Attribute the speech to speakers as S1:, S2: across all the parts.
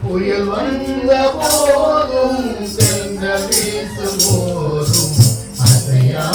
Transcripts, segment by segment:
S1: புயல் வந்த போதும் செங்கல் வீசும் போதும் அசையா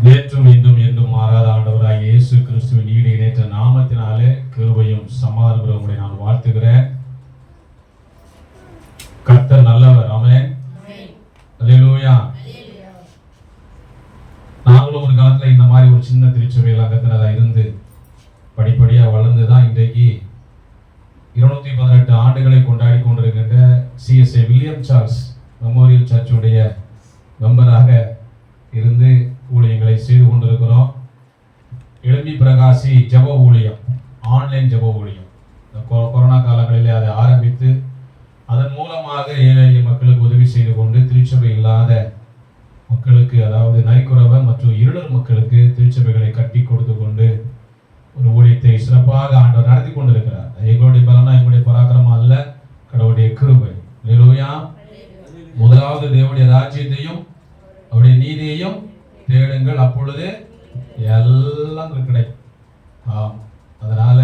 S2: நேற்றும் இன்றும் என்றும் மாறாத ஆண்டவராகிய இயேசு கிறிஸ்துவின் ஈடு இணைத்த நாமத்தினாலே கிருபையும் சமாதானமும் உங்களை நான் வாழ்த்துகிறேன். கர்த்தர் நல்லவர். ஆமென். அல்லேலூயா. நாங்களும் ஒரு காலத்துல இந்த மாதிரி ஒரு சின்ன திருச்சபையில் அங்கத்தினதா இருந்து படிப்படியா வளர்ந்துதான் இன்றைக்கு 218 ஆண்டுகளை கொண்டாடி கொண்டிருக்கின்ற CSA வில்லியம் சார்ல்ஸ் மெமோரியல் சர்ச்சுடைய மெம்பராக இருந்து ஊழியங்களை செய்து கொண்டிருக்கிறோம். எழும்பி பிரகாசி ஜெப ஊழியம், ஆன்லைன் ஜெப ஊழியம் கொரோனா காலங்களிலே அதை ஆரம்பித்து அதன் மூலமாக ஏழை எளிய மக்களுக்கு உதவி செய்து கொண்டு திருச்சபை இல்லாத மக்களுக்கு, அதாவது நரிக்குறவர் மற்றும் இருளர் மக்களுக்கு திருச்சபைகளை கட்டி கொடுத்து கொண்டு ஒரு ஊழியத்தை சிறப்பாக ஆண்டவர் நடத்தி கொண்டிருக்கிறார். எங்களுடைய பலனா எங்களுடைய பராக்கிரமம் அல்ல, கடவுளுடைய கிருபை. அல்லேலூயா. முதலாவது தேவனுடைய ராஜ்யத்தையும் அவருடைய நீதியையும் தேடுங்கள், அப்பொழுது எல்லாம் கிடைக்கும். அதனால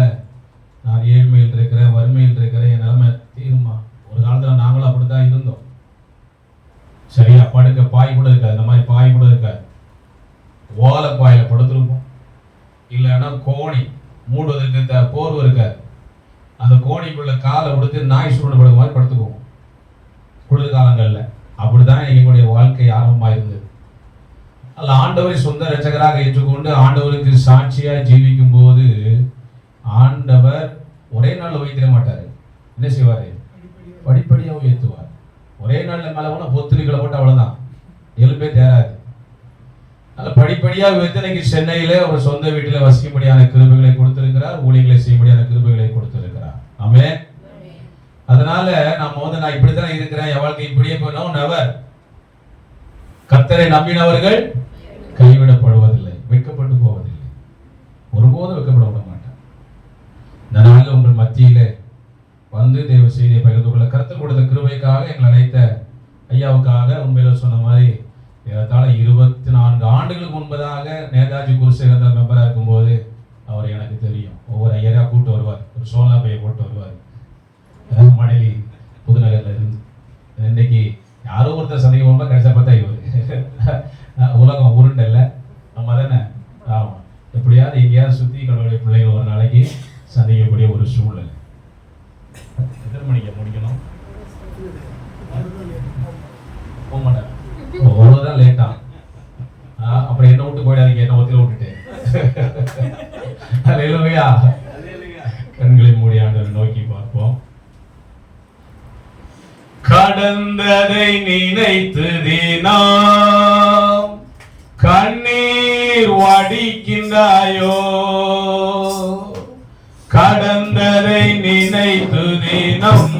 S2: நான் ஏழ்மையில் இருக்கிறேன், வறுமையில் இருக்கிறேன், என் நிலைமை தீருமா? ஒரு காலத்துல நாங்களும் அப்படித்தான் இருந்தோம். சரியா படுக்க பாய் கூட இருக்காது, இந்த மாதிரி பாய் கூட இருக்காது, ஓலை பாயில படுத்திருப்போம். இல்லைன்னா கோணி மூடுவதற்கு போர்வு இருக்காது, அந்த கோணிக்குள்ள காலை கொடுத்து நாய் சுருண்டு படுக்க மாதிரி படுத்துக்குவோம் குளிர் காலங்கள்ல. அப்படிதான் எங்களுடைய வாழ்க்கை ஆரம்பமாக இருந்தது. அல்ல, ஆண்டவரை சொந்த இரட்சகராக ஏற்றுக்கொண்டு ஆண்டவருக்கு சாட்சியா ஜீவிக்கும் போது ஆண்டவர் ஒரே நாள்ல உயர்த்திட மாட்டாரு. என்ன செய்வாரு? படிப்படியா உயர்த்துவார். ஒரே நாள்ல மேல போனா பொத்துலிகளை போட்டு அவ்வளவுதான், எலும்பே தேராது. அதனால படிப்படியா உயர்த்தி சென்னையில ஒரு சொந்த வீட்டில வசிக்கும்படியான கிருபைகளை கொடுத்திருக்கிறார், ஊழியர்களை செய்யும்படியான கிருபைகளை கொடுத்திருக்கிறார். ஆமென். அதனால நான் இப்படித்தான் இருக்கிறேன், என் வாழ்க்கை இப்படியே போனோம். நவர் கர்த்தரை நம்பினவர்கள் கைவிடப்படுவதில்லை, வெட்கப்பட்டு போவதில்லை, ஒருபோதும் வெட்கப்பட விட மாட்டார். இந்த நாளில் உங்கள் மத்தியிலே வந்து தேவ செய்தியை பகிர்ந்து கொள்ள கர்த்தர் கொடுத்த கிருபைக்காக எங்களை அழைத்த ஐயாவுக்காக உண்மையில சொன்ன மாதிரி ஏறத்தாழ 24 ஆண்டுகளுக்கு முன்பதாக நேதாஜி குருசேகரத்தில் மெம்பராக இருக்கும்போது அவர் எனக்கு தெரியும். ஒவ்வொரு ஐயரா கூப்பிட்டு வருவார், ஒரு சோழா பையை போட்டு வருவார் மணலி புதுநகர்ல இருந்து. இன்னைக்கு யாரோ ஒருத்தர் சந்தேகமா கடைசியா பார்த்தா இவர் உலகம் உருண்டல்ல, நம்ம தானே. ஆமா, எப்படியாவது எங்கேயாவது சுத்தி கடவுளுடைய பிள்ளைகள் ஒரு நாளைக்கு சந்திக்கக்கூடிய ஒரு சூழ்நிலை. எத்தனை மணிக்கு முடிக்கணும்? போக மாட்டாங்க, ஒருவதான் லேட்டா. அப்புறம் என்ன விட்டு போயிடாதீங்க, என்ன ஒத்தில விட்டுட்டு. அல்லேலூயா. கண்களை மூடி ஆண்டவரை நோக்கி பார்ப்போம். கடந்ததை நினைத்து தினம் கண்ணீர் வடிக்கின்றாயோ? கடந்ததை நினைத்து தினம்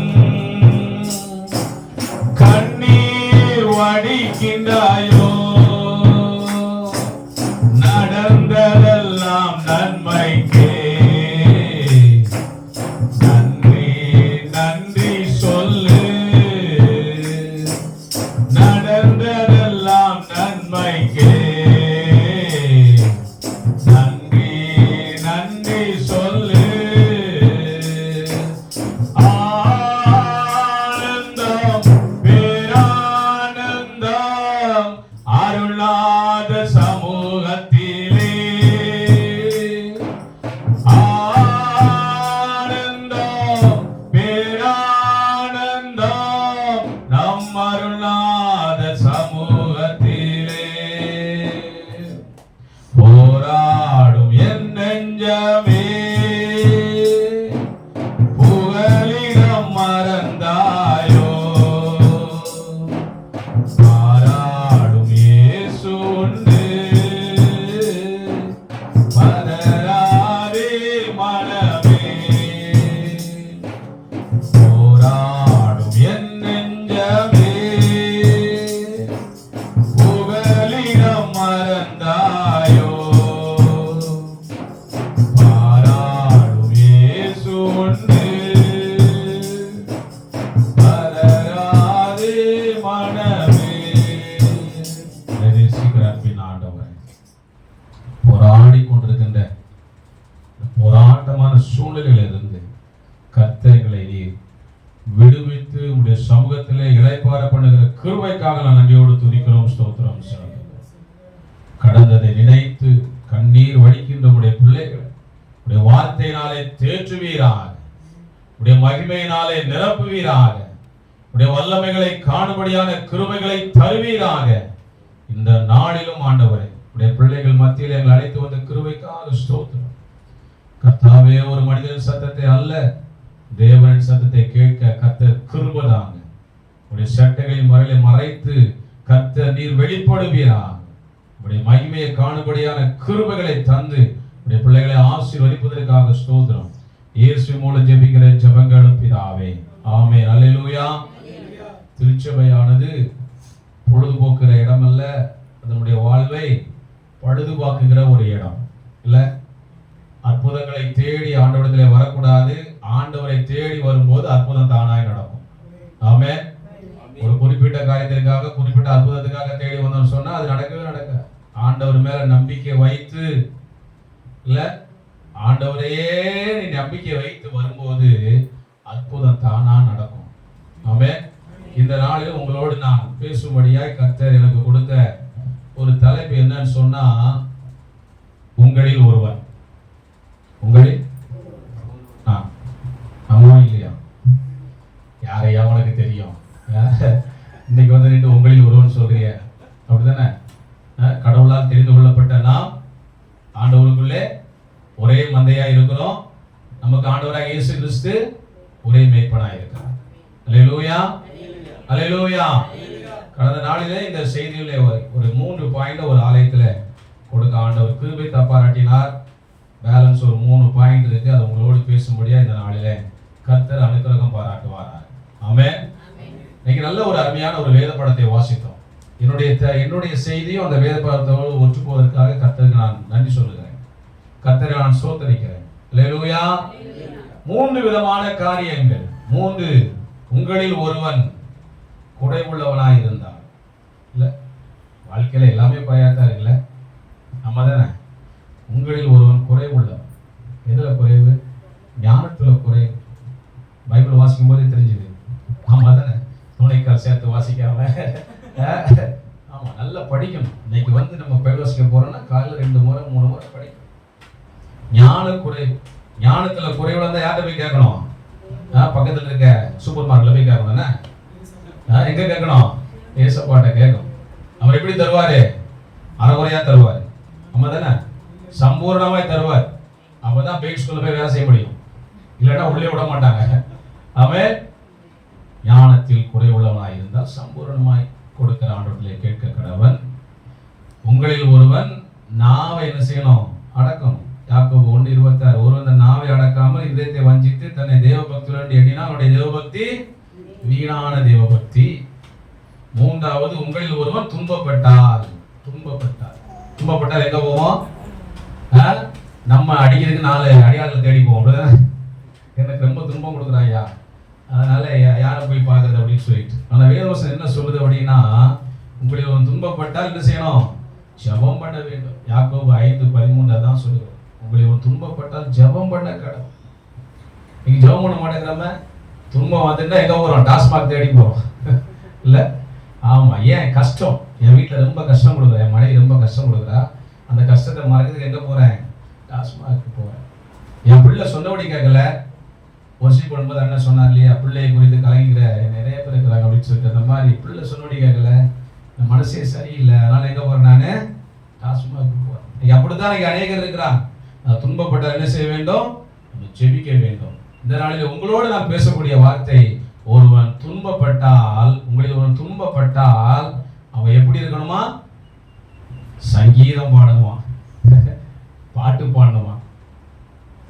S2: வைத்து உங்களுடைய சமூகத்திலே இளைப்பாற பண்ணுகிற கிருபைக்காக நான் நன்றியோடு துதிக்கிறோம். ஸ்தோத்திரம். கடந்ததை நினைத்து கண்ணீர் வடிக்கின்ற உடைய பிள்ளைகள் உடைய வார்த்தையினாலே தேற்றுவீராக, உடைய மகிமையினாலே நிரப்புவீராக, உடைய வல்லமைகளை காணும்படியான கிருபைகளை தருவீராக. இந்த நாளிலும் ஆண்டவரே உடைய பிள்ளைகள் மத்தியில் எங்களை அழைத்து வந்த கிருபைக்காக ஸ்தோத்திரம். கர்த்தாவே, ஒரு மனிதனின் சத்தத்தை அல்ல, தேவனின் சத்தத்தை கேட்க கர்த்தர் கிருபைதாங்க. உடைய சட்டைகளின் மறைகளை மறைத்து கர்த்தர் நீர் வெளிப்படுவீராக. உடைய மகிமையை காணும்படியான கிருபைகளை தந்து உடைய பிள்ளைகளை ஆசீர்வதிப்பதற்காக ஸ்தோத்திரம். இயேசு மூலம் ஜெபிக்கிற ஜெபங்களும் பிதாவே, ஆமென். அல்லேலூயா. திருச்சபையானது பொழுதுபோக்குற இடம் அல்ல, அதனுடைய வாழ்வை பழுதுபாக்குகிற ஒரு இடம் இல்ல. அற்புதங்களை தேடி ஆண்டவரிடத்திலே வரக்கூடாது, ஆண்டவரை தேடி வரும்போது அற்புதம் தானாய் நடக்கும். ஆமென். ஒரு குறிப்பிட்ட காரியத்திற்காக குறிப்பிட்ட அற்புதத்துக்காக தேடி வந்தோம்னு சொன்னா அது நடக்கவே நடக்க. ஆண்டவர் மேல நம்பிக்கை வைத்து இல்ல, ஆண்டவரையே நீ நம்பிக்கை வைத்து வரும்போது அற்புதம் தானா நடக்கும். ஆமென். இந்த நாளில் உங்களோடு நான் பேசும்படியாய் கர்த்தர் எனக்கு கொடுத்த ஒரு தலைப்பு என்னன்னு சொன்னா, உங்களில் ஒருவன். உங்களில் ஆமா இல்லையா? யாரையா உனக்கு தெரியும்? இன்னைக்கு வந்து நின்று உங்களில் ஒருவன் சொல்றீங்க, அப்படித்தானே? கடவுளால் தெரிந்து கொள்ளப்பட்ட நாம் ஆண்டவருக்குள்ளே ஒரே மந்தையா இருக்கிறோம். நமக்கு ஆண்டவராக இயேசு கிறிஸ்து ஒரே மேய்ப்பனாக இருக்கிறார். அல்லேலூயா, அல்லேலூயா. கடந்த நாளிலே இந்த செய்தியிலே ஒரு 3 பாயிண்ட் ஒரு ஆலயத்துல கொடுக்க ஆண்டவர் கிருபை தப்பாராட்டினார். பேலன்ஸ் ஒரு 3 பாயிண்ட் இருக்கு, அது உங்களோடு பேசும்படியா இந்த நாளிலே கர்த்தர் அனுக்கிரகம் பாராட்டுவாரார். ஆமென். இன்னைக்கு நல்ல ஒரு அருமையான ஒரு வேத படத்தை வாசித்தோம். என்னுடைய செய்தியும் அந்த வேத படத்தோடு ஒற்று போவதற்காக கர்த்தருக்கு நான் நன்றி சொல்லுகிறேன், கர்த்தரை நான் ஸ்தோத்திரிக்கிறேன். அல்லேலூயா. 3 விதமான காரியங்கள். 3 உங்களில் ஒருவன் குறைவுள்ளவனாய் இருந்தார் இல்ல. வாழ்க்கையில எல்லாமே குறையாத்தான் இல்ல, ஆமா தானே? உங்களில் ஒருவன் குறைவுள்ளவன். எதுல குறைவு? ஞானத்துல குறைவு. பைபிள் வாசிக்கும் போதே தெரிஞ்சுது, ஆமா தானே? துணைக்கால் சேர்த்து வாசிக்காம ஆமா, நல்லா படிக்கணும். இன்னைக்கு வந்து நம்ம பைபிள் வாசிக்க போறோம்னா காலையில் 2 முறை 3 முறை படிக்கணும். ஞான குறைவு. ஞானத்துல குறைவுல இருந்தா யார்கிட்ட போய் கேட்கணும்? பக்கத்துல இருக்க சூப்பர் மார்க்கெட்ல போய் கேட்கணும் தானே? எங்க கேட்கணும்? ஏசப்பாட்ட கேட்கணும். அவர் எப்படி தருவாரு? அரைகுறையா தருவார், ஆமா தானே? சம்பூர்ணமாய் தருவார். அப்பதான் பெய்ட் ஸ்கூல்ல போய் வேலை செய்ய முடியும், இல்லைன்னா உள்ளே விட மாட்டாங்க. அவன் ஞானத்தில் குறைவுள்ளவனாய் இருந்தால் சம்பூர்ணமாய் கொடுக்கிற ஆண்டவரிலே கேட்க கடவன். உங்களில் ஒருவன் நாவை என்ன செய்யணும்? அடக்கணும். யாக்கோபு 1:26. ஒருவன் தன் நாவை அடக்காமல் இதயத்தை வஞ்சித்து தன்னை தேவபக்தியுடன் எண்ணினால் அவனுடைய தேவபக்தி வீணான தேவபக்தி. 3வது, உங்களில் ஒருவன் துன்பப்பட்டால். துன்பப்பட்டால் எங்க போவோம்? நம்ம அடிக்கிறதுக்கு 4 அடியாளங்களை தேடி போவோம். எனக்கு ரொம்ப துன்பம் கொடுக்குறாயா, அதனால யாரை போய் பார்க்கறது அப்படின்னு சொல்லிட்டு. ஆனா வேதவசனம் என்ன சொல்லுது அப்படின்னா, உங்களில் ஒருவன் துன்பப்பட்டால் என்ன செய்யணும்? ஜெபம் பண்ண வேண்டும். யாக்கோபு 5:13 தான் சொல்லுது. உங்களை ஒரு துன்பப்பட்டால் ஜெபம் பண்ண கடவுள். நீங்க ஜெபம் பண்ண மாட்டேங்கிறம துன்பம் வந்துட்டா எங்க போறோம்? டாஸ்மாக் தேடி போறோம் இல்ல. ஆமா, ஏன்? கஷ்டம். என் வீட்டுல ரொம்ப கஷ்டம் கொடுக்குறேன், என் மனைவி ரொம்ப கஷ்டம் கொடுக்குறா, அந்த கஷ்டத்தை மறக்கிறதுக்கு எங்க போறேன்? டாஸ்மாக் போறேன். என் பிள்ளை சொன்னபடி கேட்கல. ஒர்ஷிப் பண்ணும்போது என்ன சொன்னார் இல்லையா, பிள்ளையை குறித்து கலங்கிற நிறைய பேர் இருக்கிறாங்க அப்படின்னு சொல்லிட்டு. அந்த மாதிரி பிள்ளை சொன்னபடி கேட்கல, என் மனசே சரியில்லை, அதனால எங்க போறேன்? நானு டாஸ்மாக் போறேன். அப்படித்தான் இங்க அநேகர் இருக்கிறான். துன்பப்பட்டால் என்ன செய்ய வேண்டும்? ஜெபிக்க வேண்டும். இந்த நாளில் உங்களோடு நான் பேசக்கூடிய வார்த்தை, ஒருவன் துன்பப்பட்டால், உங்களில் ஒருவன் துன்பப்பட்டால் அவன் எப்படி இருக்கணுமா? சங்கீதம் பாடணுமா, பாட்டு பாடணுமா?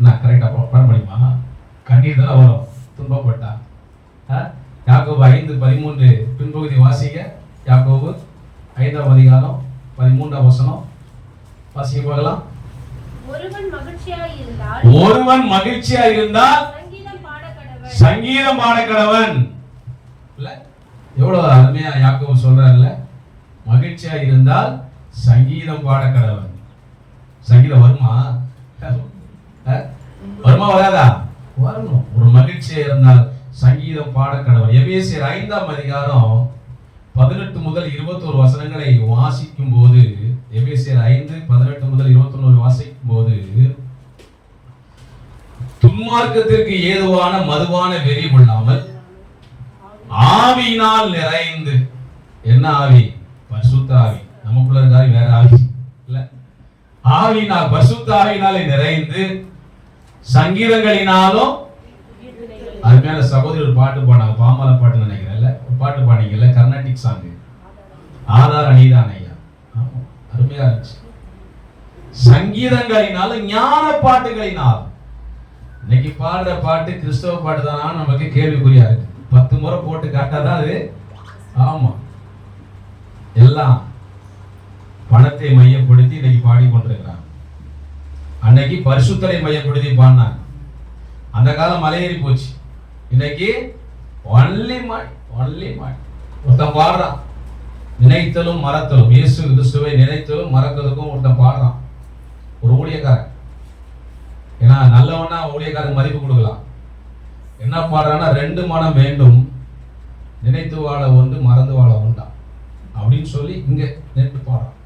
S2: நான் கரெக்டா பாட முடியுமா? கண்ணீர் தான் வரும் துன்பப்பட்டா. யாக்கோபு 5:13 பின்பகுதி வாசிக்க. யாக்கோபு 5ஆம் அதிகாரம் 13ஆம் வசனம் வாசிக்க பார்க்கலாம். ஒருவன் மகிழ்ச்சியா இருந்தால் சங்கீதம் பாட கடவன். எவ்வளவு அருமையா யாக்கோபு சொல்றாருல்ல. மகிழ்ச்சியா இருந்தால் சங்கீதம் பாட கடவன். சங்கீதம் வருமா? வருமா வராதா? வரணும். ஒரு மகிழ்ச்சியா இருந்தால் சங்கீதம் பாட கடவன். எபேசியர் 5ஆம் அதிகாரம் 18 முதல் 21 வசனங்களை வாசிக்கும் போது, எபேசியர் 5:18 முதல் 21 வாசிக்கும் போது, துன்மார்க்கத்திற்கு ஏதுவான மதுவான வெறி கொள்ளாமல் ஆவியினால் நிறைந்து, என்ன ஆவி? பரிசுத்த ஆவி. நமக்குள்ள இருக்காரு வேற ஆவி இல்ல, ஆவியினால் பரிசுத்த ஆவியினாலே நிறைந்து சங்கீதங்களினாலும். அது மேல சகோதரி ஒரு பாட்டு பாடாங்க, பாமால பாட்டு நினைக்கிறேன்ல, ஒரு பாட்டு பாடிங்கல்ல, கர்நாடிக் சாங், ஆதார நீதான் ஐயா. அருமையா இருந்துச்சு. சங்கீதங்களினாலும் ஞான பாட்டுகளினாலும். இன்னைக்கு பாடுற பாட்டு கிறிஸ்தவ பாட்டு தானா நமக்கு கேள்விக்குறியா இருக்கு. 10 முறை போட்டு காட்டாதான் அது. ஆமா, எல்லாம் பணத்தை மையப்படுத்தி இன்னைக்கு பாடிக்கொண்டிருக்கிறாங்க. அன்னைக்கு பரிசுத்தரை மையப்படுத்தி பாடினாங்க. அந்த காலம் மலையேறி போச்சு. இன்னைக்கு ஒன்லி மாடி. ஒருத்தன் பாடுறான், நினைத்தலும் மறத்தலும், இயேசு கிறிஸ்துவை நினைத்தலும் மறக்கிறதுக்கும் ஒருத்தன் பாடுறான், ஒரு ஊழியக்காரன். ஏன்னா நல்லவனா ஊழியக்காரன் மதிப்பு கொடுக்கலாம். என்ன பாடுறான்னா, 2 மனம் வேண்டும், நினைத்து வாழ ஒன்று, மறந்து வாழ உண்டா அப்படின்னு சொல்லி இங்க நேற்று பாடுறான்.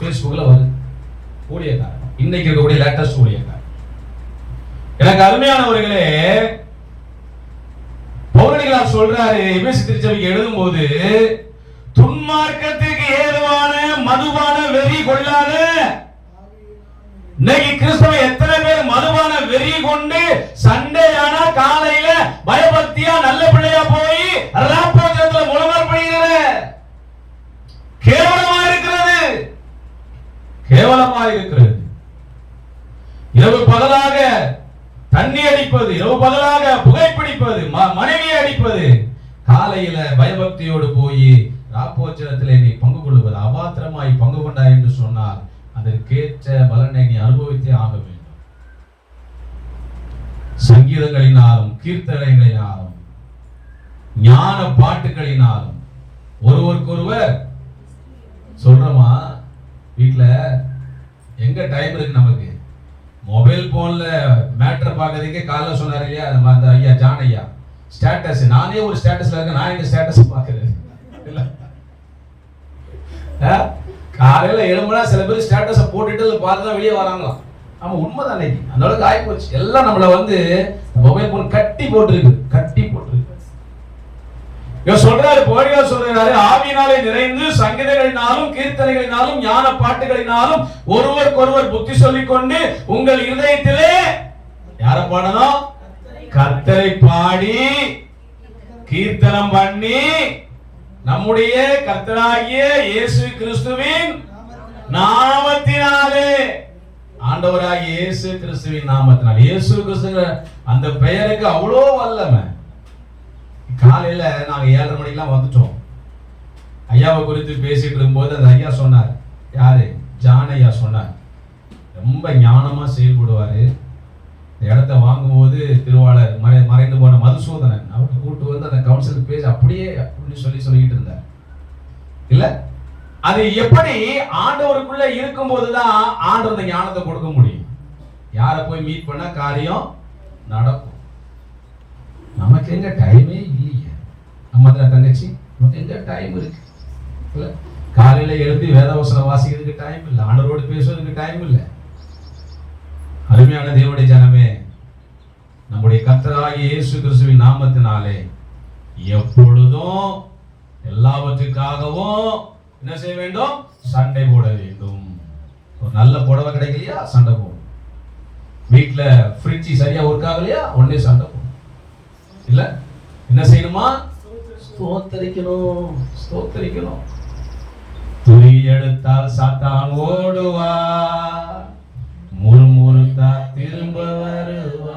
S2: பேஸ்புக்ல வருது ஊழியக்காரன், இன்னைக்கு இருக்கக்கூடிய லேட்டஸ்ட் ஊழியக்காரன். எனக்கு அருமையானவர்களே, பவுலடிகளார் சொல்றாரு எபேசு திருச்சபைக்கு எழுதும் போது, துன்மார்க்கத்திற்கு ஏதுவான மதுபான வெறி கொள்ளாத. இன்னைக்கு கிறிஸ்தவ எத்தனை பேர் மதுபான வெறி கொண்டு சண்டே ஆனா காலையில பயபக்தியா நல்ல பிள்ளையா போய் ராப்போஜனத்துல முழங்கால் படிக்கிற. கேவலமா இருக்கிறது, கேவலமா இருக்கிறது. இரவு பகலாக தண்ணி அடிப்பது, இரவு பகலாக புகைப்பிடிப்பது, மனைவியை அடிப்பது, காலையில பயபக்தியோடு போய் ராப்போஜனத்திலே நீ பங்கு கொள்வது, அபாத்திரமாய் பங்கு கொண்டாய் என்று சொன்னால் அதற்கேற்ற பலனை நீ அனுபவித்தே ஆக வேண்டும். சங்கீதங்களினாலும் கீர்த்தனைகளினாலும் ஞான பாட்டுகளினாலும் ஒருவருக்கொருவர் சொல்றோமா. வீட்டுல எங்க டைம் இருக்கு நமக்கு? மொபைல் போன்ல மேட்டர் பார்க்கறதுக்கே காலைல சொன்னாரு இல்லையா அந்த ஐயா ஜான் ஐயா, ஸ்டேட்டஸ். நானே ஒரு ஸ்டேட்டஸ்ல இருக்கேன், நான் எங்க ஸ்டேட்டஸ் பார்க்கறது இல்ல. காலையில எழும்புனா சில பேர் ஸ்டேட்டஸை போட்டுட்டு பார்த்துதான் வெளியே வராங்களாம். ஆமா, உண்மைதான். அந்த அளவுக்கு ஆகி போச்சு. எல்லாம் நம்மள மொபைல் போன் கட்டி போட்டுருக்கு. சொல்றாரு போடியார் சொல்றாரு, ஆவியினாலே நிறைந்து சங்கீதங்களினாலும் கீர்த்தனைகளினாலும் ஞான பாட்டுகளினாலும் ஒருவருக்கொருவர் புத்தி சொல்லிக் கொண்டு உங்கள் இருதயத்திலே யார பாடணும்? கர்த்தரை பாடி கீர்த்தனம் பண்ணி நம்முடைய கர்த்தராகிய இயேசு கிறிஸ்துவின் நாமத்தினாலே, ஆண்டவராகிய இயேசு கிறிஸ்துவின் நாமத்தினாலே. இயேசு கிறிஸ்து அந்த பெயருக்கு அவ்வளோ வல்லமை. காலையில நாங்க 7:30 மணிக்கெல்லாம் வந்துட்டோம். ஐயாவை குறித்து பேசிட்டு இருக்கும்போது அந்த ஐயா சொன்னார், யாரு? ஜான் ஐயா சொன்னார், ரொம்ப ஞானமா செயல்படுவாரு. இடத்தை வாங்கும்போது திருவாளர் மறைந்து போன மதுசூதனன் அவரை கூட்டு அந்த கவுன்சிலுக்கு பேசி அப்படியே அப்படின்னு சொல்லிட்டு இருந்தார் இல்ல. அது எப்படி ஆண்டவருக்குள்ள இருக்கும் போதுதான் ஆண்டவர் அந்த ஞானத்தை கொடுக்க முடியும். யாரை போய் மீட் பண்ணா காரியம் நடக்கும். நமக்கு எங்க டைமே இல்லையே. நம்ம தங்கச்சி, நமக்கு எங்க டைம் இருக்கு இல்ல? காலையில எழுதி வேதவசனம் வாசிக்கிறதுக்கு டைம் இல்லை, ஆண்டவரோடு பேசுவதற்கு டைம் இல்லை. அருமையான தேவனுடைய ஜனமே, நம்முடைய கர்த்தராகிய இயேசு கிறிஸ்துவின் நாமத்தினாலே எப்பொழுதும் எல்லாவற்றுக்காகவும் என்ன செய்ய வேண்டும்? சண்டை போட வேண்டும். ஒரு நல்ல புடவை கிடைக்கலையா? சண்டை போடும். வீட்டுல ஃப்ரிட்ஜ் சரியா ஒர்க் ஆகலையா? உடனே சண்டை போடும் இல்ல. என்ன செய்யணுமா? ஸ்தோத்தரிக்கணும். துரி எடுத்தால் சாத்தான் ஓடுவா, முறுமுறுத்தா திரும்ப வருவா.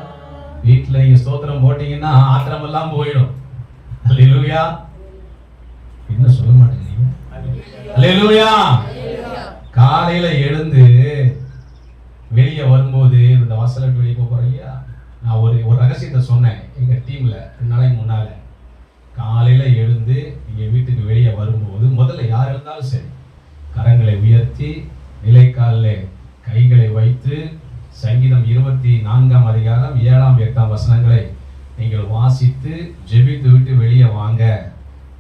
S2: வீட்டுல இங்க ஸ்தோத்திரம் போட்டீங்கன்னா ஆத்திரம் எல்லாம் போயிடும். அல்லேலூயா. என்ன சொல்ல மாட்டேங்கிறீங்க? அல்லேலூயா. காலையில எழுந்து வெளியே வரும்போது இந்த வாசலுக்கு வெளியே போறோம் இல்லையா, நான் ஒரு ரகசியத்தை சொன்னேன் எங்க டீம்ல 2 நாளைக்கு முன்னால. காலையில எழுந்து நீங்க வீட்டுக்கு வெளியே வரும்போது முதல்ல யார் இருந்தாலும் சரி, கரங்களை உயர்த்தி நிலைக்காலில் கைகளை வைத்து சங்கீதம் 24ஆம் அதிகாரம் 7ஆம் 8ஆம் வசனங்களை நீங்கள் வாசித்து ஜெபித்து விட்டு வெளியே வாங்க,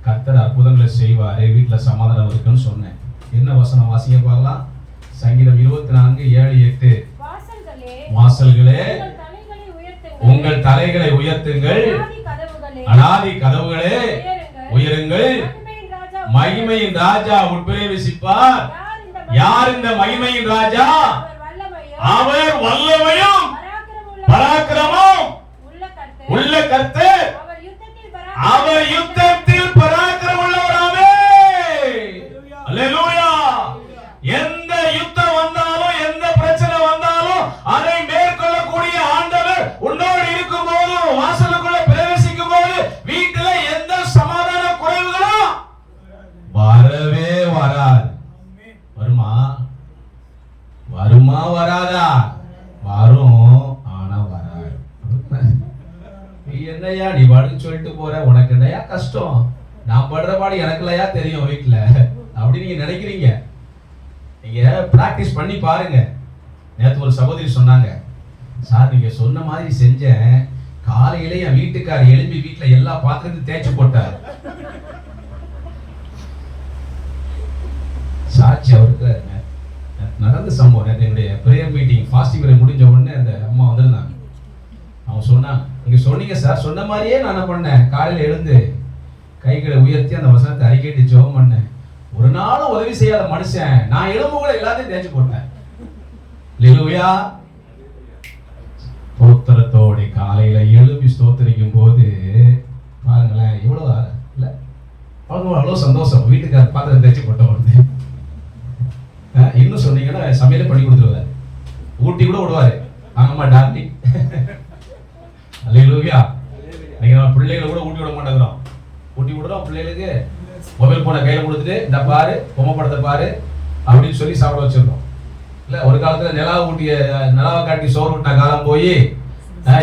S2: கர்த்தர் அற்புதங்களை செய்வாரு, வீட்டில் சமாதானம் இருக்குன்னு சொன்னேன். என்ன வசனம் வாசிக்க பார்க்கலாம்? சங்கீதம் 24:7-8. வாசல்களே உங்கள் தலைகளை உயர்த்துங்கள், அநாதி கதவுகளே உயருங்கள், மகிமையின் ராஜா உட்பிரவேசிப்பார். யார் இந்த மகிமையின் ராஜா? அவர் வல்லமையும் பராக்கிரமும் உள்ள கர்த்தர், அவர் யுத்தத்தில் பராக்கிரமம் உள்ளவராமே. அல்லேலூயா. எந்த யுத்தம் வந்தாலும், எந்த பிரச்சனை வந்தாலும் அதை மேற்கொள்ளக்கூடிய ஆண்டவர் உன்னோடு இருக்கும் போது, வாசலுக்குள்ள பிரவேசிக்கும் போது, வீட்டுல எந்த சமாதான குறைவுகளும் வரவே வராது. வருமா? வருமா? வராதா? வரும், ஆனா வராது. என்னையா நீ பாடுன்னு சொல்லிட்டு போற, உனக்கு என்னையா கஷ்டம்? நான் படுற பாடு எனக்கு இல்லையா தெரியும் வீட்டுல அப்படி நீங்க நினைக்கிறீங்க. நீங்க பிராக்டிஸ் பண்ணி பாருங்க. நேற்று ஒரு சகோதரி சொன்னாங்க, சார் நீங்க சொன்ன மாதிரி செஞ்சேன், காலையில என் வீட்டுக்காரர் எழும்பி வீட்டுல எல்லா பாத்திரத்தையும் தேய்ச்சி போட்டார். சாட்சி அவருக்கு நடந்த சம்பவம். நேற்று என்னுடைய பிரேயர் மீட்டிங் ஃபாஸ்டிங் முடிஞ்ச உடனே அந்த அம்மா வந்திருந்தாங்க. அவங்க சொன்னாங்க, நீங்க சொன்னீங்க சார், சொன்ன மாதிரியே நான் என்ன பண்ணேன், காலையில எழுந்து கைகளை உயர்த்தி அந்த வசனத்தை அறிக்கைட்டு ஜெபம் பண்ணேன். ஒரு நாளும் உதவி செய்யாத மனுஷன் நான் எலும்பு கூட எல்லாத்தையும் தேய்ச்சி போட்டேன். அல்லேலூயா. ஸ்தோத்திரத்தோட காலையில எழுப்பி ஸ்தோத்திரிக்கும் போது பாருங்களேன் எவ்வளவு இல்ல அவ்வளவு சந்தோஷம். வீட்டுக்கார பாத்திரம் தேய்ச்சி போட்ட உடனே இன்னும் சொன்னீங்கன்னா சமையலே பண்ணி கொடுத்துருவாரு, ஊட்டி கூட விடுவாரு. ஆமா டார்லிங். அல்லேலூயா. நீங்க பிள்ளைகளை கூட ஊட்டி விட மாட்டேங்கிறோம். ஊட்டி விடுறோம் பிள்ளைகளுக்கு, மொபைல் போனை கையில கொடுத்துட்டு இந்த பாரு, பொம்மை படத்தை பாரு அப்படின்னு சொல்லி சாப்பிட வச்சிருக்கோம். இல்ல ஒரு காலத்துல நிலாவை காட்டி சோறு விட்ட காலம் போய்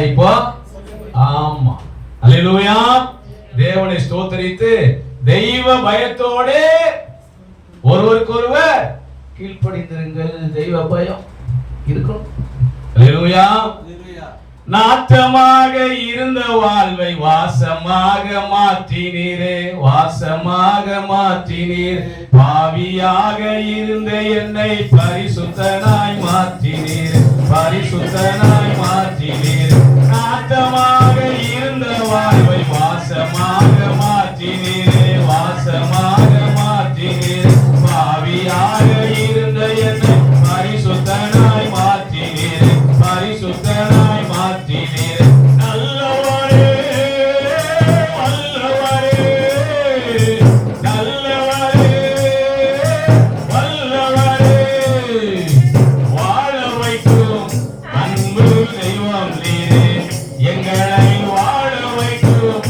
S2: இப்போ ஆமா. அல்லேலூயா. தேவனை ஸ்தோத்திரித்து தெய்வ பயத்தோடு ஒருவருக்கொருவர் கீழ்ப்படிந்திருங்கள். தெய்வ பயம் இருக்கணும். அல்லேலூயா. நாட்டமாக இருந்த வாழ்வை வாசமாக மாற்றினீரே, வாசமாக மாற்றினீர். பாவியாக இருந்த என்னை பரிசுத்தனாய் மாற்றினீர், பரிசுத்தனாய் மாற்றினீர். நாட்டமாக இருந்த வாழ்வை வாசமாக மாற்றினீரே, வாசமாக மாற்றினீர். பாவியாக இருந்த என்னை பரிசுத்தனாய் மாற்றினீர், பரிசுத்தனாய் மாற்றினீர். நல்லவரே வல்லவரே, நல்லவரே வல்லவரே, வாழ வைக்கும் அன்பு தெய்வம் நீரே, எங்களை வாழ வைக்கும்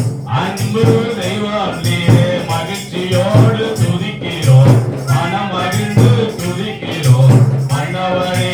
S2: அன்பு தெய்வம் நீரே. மகிழ்ச்சியோடு துதிக்கிறோம், மனம் மகிழ்ந்து துதிக்கிறோம். மன்னவரே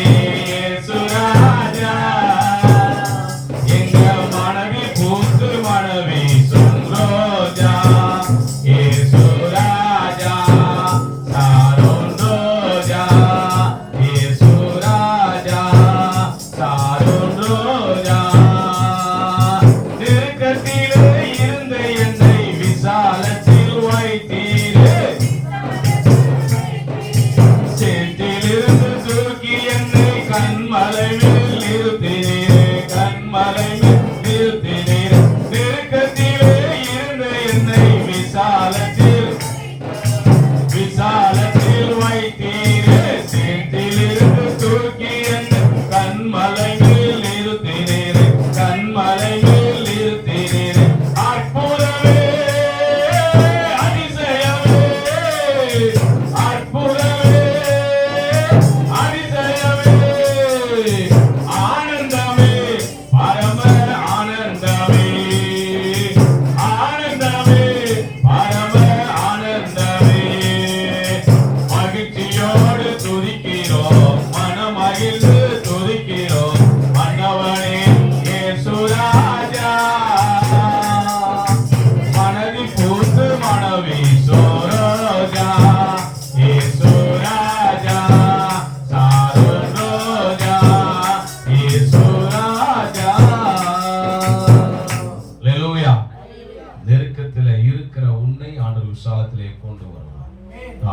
S2: ஆண்டவர் விசாலத்திலே கொண்டு வருவார்.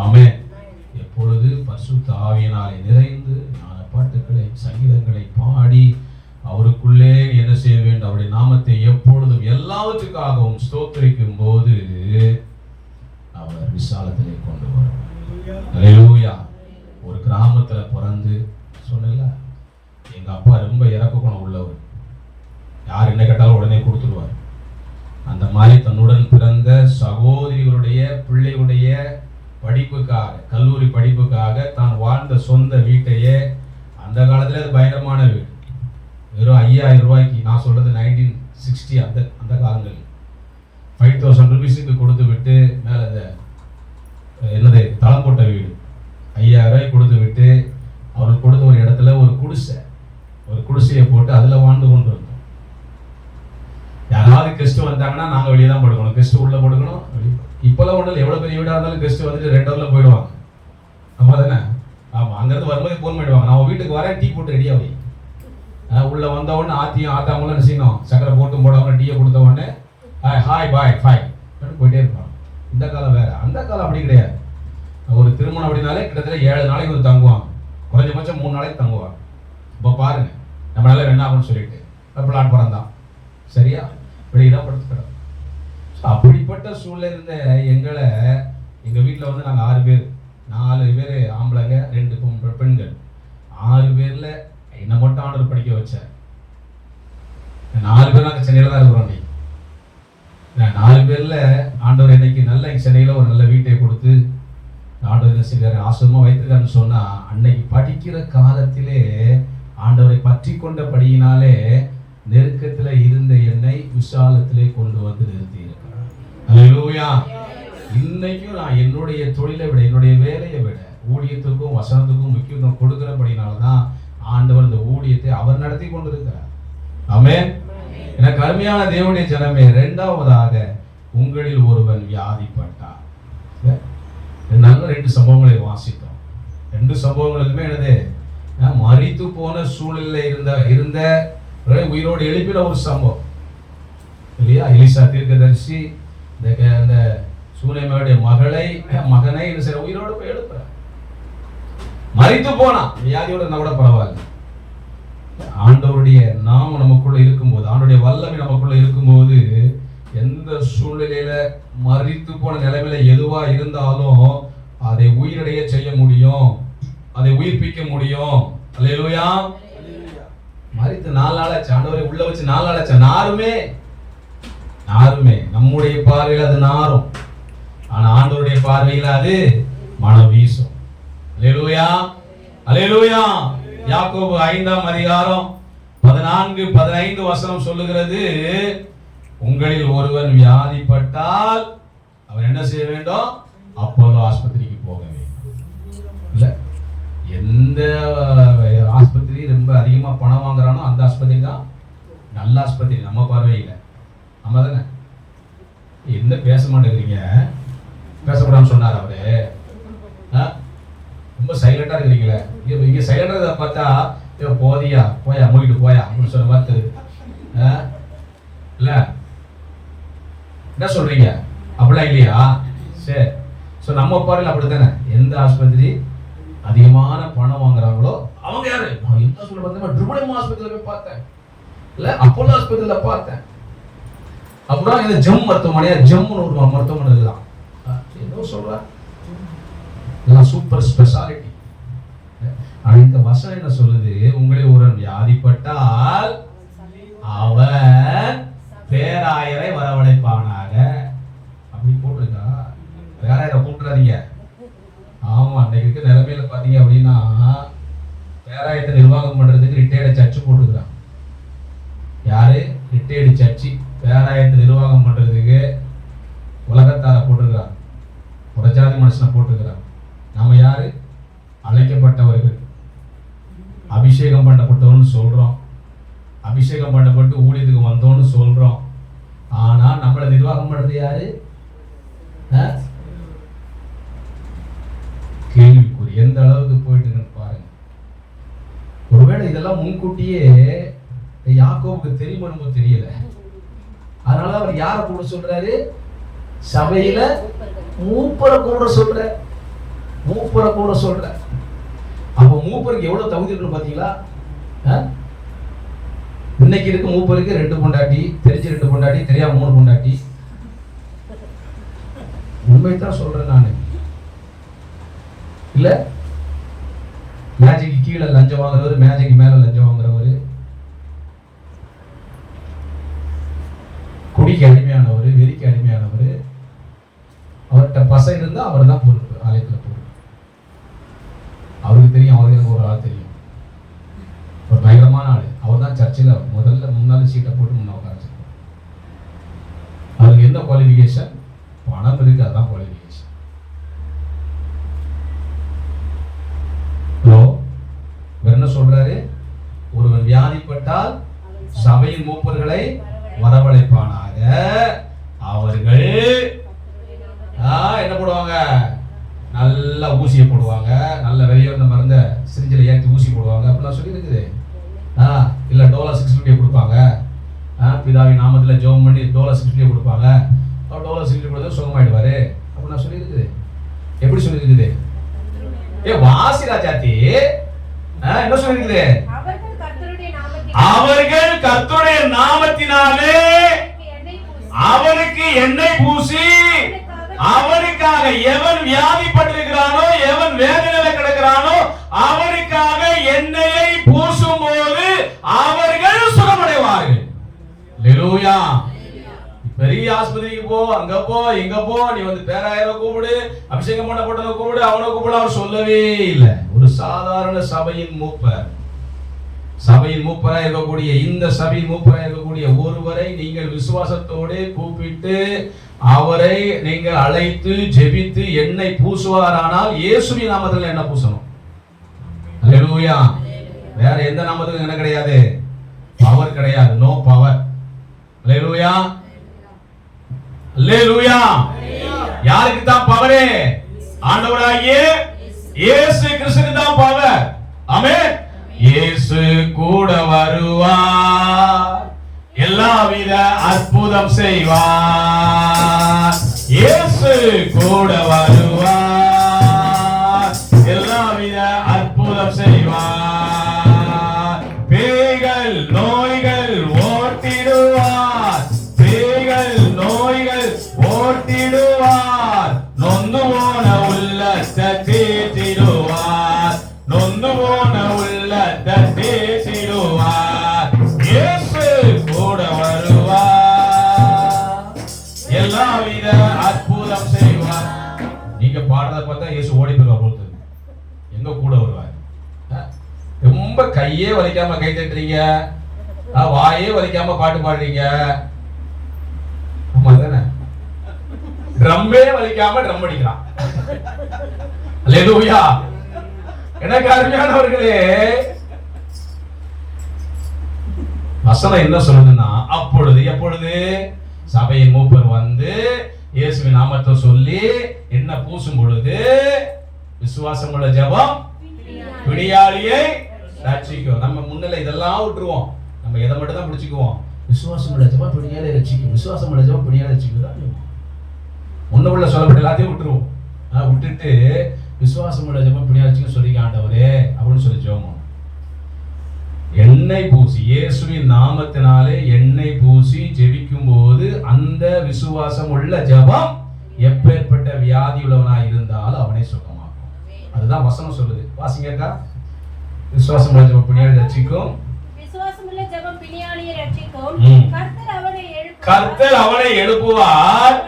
S2: ஆமென். எப்பொழுது பரிசுத்த ஆவியினாலே நிறைந்து ஞான பாட்டுக்களை சங்கீதங்களை பாடி அவருக்குள்ளே என்ன செய்ய வேண்டும், அவருடைய நாமத்தை எப்பொழுதும் எல்லாவற்றுக்காகவும் ஸ்தோத்திரிக்கும் போது அவர் விசாலத்திலே கொண்டு வருவார். அல்லேலூயா. ஒரு கிராமத்துல பிறந்து சொன்னல, எங்க அப்பா ரொம்ப இறக்க குணம் உள்ளவர், யார் என்ன கேட்டாலும் உடனே கொடுத்துடுவார். அந்த மாதிரி தன்னுடன் பிறந்த சகோதரிகளுடைய பிள்ளைகளுடைய படிப்புக்காக, கல்லூரி படிப்புக்காக தான் வாழ்ந்த சொந்த வீட்டையே, அந்த காலத்துல அது பயங்கரமான வீடு, வெறும் 5000 ரூபாய்க்கு, நான் சொல்றது 1960 அந்த காலங்கள் 5000 ருபீஸுக்கு கொடுத்து விட்டு மேலே என்னது தளம் போட்ட வீடு 5000 ரூபாய்க்கு கொடுத்து விட்டு அவருக்கு கொடுத்த ஒரு இடத்துல ஒரு குடிசையை போட்டு அதில் வாழ்ந்து கொண்டு இருந்தோம். யாராவது கெஸ்ட் வந்தாங்கன்னா நாங்கள் வெளியே தான் படுக்கணும், கெஸ்ட் உள்ள படுக்கணும். இப்போல்லாம் ஒன்றும் எவ்வளோ பெரிய வீடாக இருந்தாலும் கெஸ்ட் வந்துட்டு 2 ஹவரில் போயிடுவாங்க. ஆமாம் தானே? ஆமாம். அங்கேருந்து வரும்போது ஃபோன் பண்ணிடுவாங்க, நான் வீட்டுக்கு வரேன், டீ போட்டு ரெடியாக வை. உள்ளே வந்த உடனே ஆத்தாமலாம் என்ன செய்யணும், சக்கரை போட்டு போடாமல் டீயை கொடுத்த உடனே ஹாய் பாய் ஃபைன் போயிட்டே இருப்பாங்க. இந்த காலம் வேற, அந்த காலம் அப்படி கிடையாது. ஒரு திருமணம் அப்படின்னாலே கிட்டத்தட்ட 7 நாளைக்கு ஒரு தங்குவாங்க, குறைஞ்சபட்சம் 3 நாளைக்கு தங்குவாங்க. இப்போ பாருங்க, நம்மளால என்ன ஆகும்னு சொல்லிட்டு பிளான் பிறந்தான், சரியா வெளியெல்லாம் படுத்துக்கிறோம். அப்படிப்பட்ட சூழ்நிலை இருந்த எங்களை, எங்கள் வீட்டில் வந்து நாங்கள் 6 பேர், 4 பேர் ஆம்பளைங்க, 2 பெண்கள், 6 பேரில் என்னை மட்டும் ஆண்டவர் படிக்க வச்சார். 4 பேர் நாங்கள் சென்னையில் தான் இருக்கிறோம். இன்னைக்கு 4 பேரில் ஆண்டவர் இன்னைக்கு நல்ல சென்னையில் ஒரு நல்ல வீட்டை கொடுத்து ஆண்டவர் என்ன செய்கிறாரு, ஆசிரமமாக வைத்திருக்காருன்னு சொன்னால், அன்னைக்கு படிக்கிற காலத்திலே ஆண்டவரை பற்றி கொண்டபடியினாலே நெருக்கத்தில் இருந்த என்னை விசாலத்திலே கொண்டு வந்து நிறுத்தி இருக்கிறார். அல்லேலூயா. இன்னைக்கும் நான் என்னுடைய தொழிலை விட, என்னுடைய வேலையை விட ஊழியத்துக்கும் வசனத்துக்கும் முக்கியத்துவம் கொடுக்கிறபடினால தான் ஆண்டவர் இந்த ஊழியத்தை அவர் நடத்தி கொண்டிருக்கிறார். ஆமென். எனக்கு அருமையான தேவனுடைய ஜனமே, 2வதாக உங்களில் ஒருவன் வியாதிப்பட்டார். நல்ல 2 சம்பவங்களை வாசித்தோம். 2 சம்பவங்களுக்குமே என்னது, மரித்து போன சூழ்நிலையில் இருந்த உயிரோடு எழுப்பின ஒரு சம்பவம் இல்லையா? எலிசா தீர்க்கதரிசி இந்த சூனேமியுடைய மகனை உயிரோடு போய் எழுப்புற, மரித்து போனான். வியாதியோட இருந்தா கூட பரவாயில்ல. ஆண்டவருடைய நாமம் நமக்குள்ள இருக்கும்போது, ஆண்டவருடைய வல்லமை நமக்குள்ள இருக்கும்போது, எந்த சூழ்நிலையில மரித்து போன நிலைமையில எதுவா இருந்தாலும் அதை உயிரடைய செய்ய முடியும், அதை உயிர்ப்பிக்க முடியும். அல்லேலூயா. மரித்து 4 நாள் ஆச்சு, ஆண்டவரை உள்ள வச்சு 4 நாள் ஆச்சு. நாருமே நம்முடைய பார்வையில் அது நாரும், ஆனா ஆண்டவருடைய பார்வையில் அது மனம் வீசும். அல்லேலூயா, அல்லேலூயா. யாக்கோபு 5ஆம் அதிகாரம் 14-15 வசனம் சொல்லுகிறது, உங்களில் ஒருவன் வியாதிப்பட்டால் அவன் என்ன செய்ய வேண்டும், அப்போலோ ஆஸ்பத்திரிக்கு போக வேண்டும். இல்ல, எந்த ஆஸ்பத்திரி ரொம்ப அதிகமா பணம் வாங்குறானோ அந்த ஆஸ்பத்திரி தான் நல்ல ஆஸ்பத்திரி நம்ம பார்வையில். ஆமா தானே? என்ன பேச மாட்டேங்கிறீங்க, பேசக்கூடாதுன்னு சொன்னார் அவரு. ரொம்ப சைலண்டா இருக்கிறீங்களே, இங்க சைலண்டா பார்த்தா போதியா போயா மூடிட்டு போயா அப்படின்னு சொல்ல பார்த்து இல்ல, என்ன சொல்றீங்க? அப்படிலாம் இல்லையா? சரி. ஸோ நம்ம பார்வையில் அப்படித்தானே, எந்த ஆஸ்பத்திரி அதிகமான பணம் வாங்குறாங்களோ அவங்க யாரு, என்ன சொல்ல பார்த்தேன், ட்ரிபிள் ஆஸ்பத்திரியில் போய் பார்த்தேன், இல்ல அப்போலோ ஆஸ்பத்திரியில் பார்த்தேன். அப்புறம் இந்த ஜெம் மருத்துவமனையா, ஜெம்னு ஒரு மருத்துவமனை இருக்குதான், என்ன சொல்ற, சூப்பர் ஸ்பெஷாலிட்டி. ஆனா இந்த வசனம் என்ன சொல்லுது, உங்களில் ஒருவன் வியாதிப்பட்டால் அவன் பேராயரை வரவழைப்பானாக. அப்படி போட்டிருக்கா? பேராயரை கூப்பிட்டுறாதீங்க. ஆமா, அன்னைக்கு இருக்க நிலைமையில பாத்தீங்க அப்படின்னா பேராயத்தை நிர்வாகம் பண்றதுக்கு ரிட்டையர்டு சர்ச்சு போட்டுருக்கான். யாரு? ரிட்டையர்டு சர்ச்சு பேராயத்தை நிர்வாகம் பண்றதுக்கு உலகத்தார போட்டிருக்கிறான், புறஜாதி மனுஷனை போட்டிருக்கிறான். நாம யாரு? அழைக்கப்பட்டவர்கள், அபிஷேகம் பண்ணப்பட்டவன்னு சொல்றோம், அபிஷேகம் பண்ணப்பட்டு ஊழியத்துக்கு வந்தோம்னு சொல்றோம். ஆனா நம்மளை நிர்வாகம் பண்றது யாரு? கேள்விக்குறி. எந்த அளவுக்கு போயிட்டு இருக்குன்னு பாருங்க. ஒருவேளை இதெல்லாம் முன்கூட்டியே யாக்கோபுக்கு தெரியுமோ தெரியல, அதனால அவர் யாரை கூட சொல்றாரு, சபையில மூப்பரை கூட சொல்ற, மூப்பரை கூட சொல்ற. அப்ப மூப்பருக்கு எவ்வளவு தகுதி இருக்குன்னு பாத்தீங்களா? இன்னைக்கு இருக்கு மூப்பருக்கு 2 பொண்டாட்டி, தெரிஞ்சு 2 பொண்டாட்டி, தெரியாம 3 பொண்டாட்டி. உண்மைதான் சொல்றேன் நானு. இல்ல மேஜிக்கு கீழே லஞ்சம் வாங்குறவர், மேஜிக்கு மேல லஞ்சம் வாங்குறவர், குடிக்கு அடிமையானவர், வெறிக்கு அடிமையானவர், அவர்கிட்ட பசை இருந்தா அவர் தான் பொறுப்பு, ஆலயத்தில் பொறுப்பு. அவருக்கு தெரியும், அவருக்கு ஒரு ஆள் தெரியும், ஒரு பயங்கரமான ஆளு. அவர் தான் சர்ச்சில் முதல்ல முன்னாள் சீட்டை போட்டு முன்ன உட்காந்துருப்பார். அவருக்கு என்ன குவாலிஃபிகேஷன்? பணம் இருக்கு, அதுதான் குவாலிஃபிகேஷன். என்ன சொல்றாரு? ஒருவன் வியாதிப்பட்டால் சபையின் மூப்பர்களை வரவழைப்பானாக. அவர்கள் என்ன போடுவாங்க? நல்ல ஊசியை போடுவாங்க, நல்ல வெளியேறின மருந்த சிரிஞ்சில ஏற்றி ஊசி போடுவாங்க அப்படிலாம் சொல்லி இருக்குது. இல்ல டோலா 650 கொடுப்பாங்க. பிதாவின் நாமத்தில் ஜெபம் பண்ணி டோலா 650 கொடுப்பாங்க. டோலா 650 கொடுத்தா சுகமாயிடுவாரு அப்படிலாம் சொல்லி இருக்குது. எப்படி சொல்லி இருக்குது? வாசி ராஜாத்தி என்ன சொல்லிருக்குது? அவர்கள் கர்த்தருடைய நாமத்தினாலே அவருக்கு எண்ணெய் பூசி, அவருக்காக எவன் வியாதிப்பட்டிருக்கிறானோ, எவன் வேதனையில கிடக்கிறானோ அவருக்காக எண்ணெயை பூசும் போது அவர்கள் சுகமடைவார்கள். அல்லேலூயா. பெரிய ஆஸ்பத்திரிக்கு போ, அங்க போ, இங்க போ, நீ வந்து பேராயரை கூப்பிடு, அபிஷேகம் பண்ணப்பட்டவனை கூப்பிடு, அவனை கூப்பிடு, அவர் சொல்லவே இல்லை. ஒரு சாதாரண சபையின் மூப்பர், சபையின் மூப்பராக இருக்கக்கூடிய, இந்த சபையின் மூப்பராக இருக்கக்கூடிய ஒருவரை நீங்கள் விசுவாசத்தோடு கூப்பிட்டு அவரை நீங்கள் அழைத்து ஜெபித்து எண்ணெய் பூசுவாரானால் இயேசுவின் நாமத்தில் என்ன பூசணும்? அல்லேலூயா. வேற எந்த நாமத்துக்கும் என்ன கிடையாது? பவர் கிடையாது. No power. அல்லேலூயா. அல்லேலூயா. யாருக்கு தான் பவரே? ஆண்டவராகிய இயேசு கிறிஸ்துவுக்கு தான் பவர். ஆமென். இயேசு கூட வருவார், எல்லாவித அற்புதம் செய்வார். இயேசு கூட வருவார், எல்லாவித அற்புதம் செய்வார். பேய்கள் நோய்கள் ஓட்டிடுவார், பேய்கள் நோய்கள் ஓட்டிடுவார். நொந்து போன உள்ளத்தை தேற்றிடுவார், நொந்து போன உள்ளத்தை தேற்றிடுவார். இயேசு கூட வருவார், எல்லாவித அற்புதம் செய்வார். நீங்க பாடுறத பார்த்தா இயேசு ஓடி போய் போகுது. எங்க கூட வருவார்? ரொம்ப கையே வலிக்காம கை தட்டுறீங்க, வாயே வலிக்காம பாட்டு பாடுறீங்க. ட்ரம்மே வலிக்காம ட்ரம் அடிக்கிறான். அல்லேலூயா. எனக்கு அருமையானவர்களே, வசனம் என்ன சொல்லுதுன்னா, அப்பொழுது எப்பொழுது சபையின் மூப்பர் வந்து இயேசுவின் நாமத்தை சொல்லி என்ன பூசும் பொழுது விசுவாசம் உள்ள ஜெபம் பிணியாளியை ரட்சிக்கும். நம்ம முன்னிலை இதெல்லாம் விட்டுருவோம், நம்ம எதை மட்டும் தான் பிடிச்சுக்குவோம்? விசுவாசம் உள்ள ஜெபம் பிணியாளியை ரட்சிக்கும், விசுவாசம் உள்ள ஜெபம் பிணியாளியை ரட்சிக்கும். முன்ன உள்ள சொல்லப்பட்ட எல்லாத்தையும் விட்டுருவோம். விட்டுட்டு விசுவாசம் உள்ள ஜெபம் பிணியாளியை சொல்லிக்க ஆண்டவரே அப்படின்னு சொல்லி ஜெபம். எண்ணெய் பூசி, இயேசுவின் நாமத்தினாலே எண்ணெய் பூசி ஜெபிக்கும் போது அந்த விசுவாசம் உள்ள ஜெபம் எப்பேற்பட்ட வியாதி உள்ளவனாய் இருந்தாலும் அவனை சுகமாக்கும். அதுதான் வசனம் சொல்லுது. வாசிங்கக்கா. விசுவாசம் உள்ள ஜெபம் பிணியாளியை ரட்சிக்கும்,
S3: விசுவாசம் உள்ள ஜெபம் பிணியாளியை ரட்சிக்கும்.
S2: கர்த்தர் அவனை எழுப்புவார்.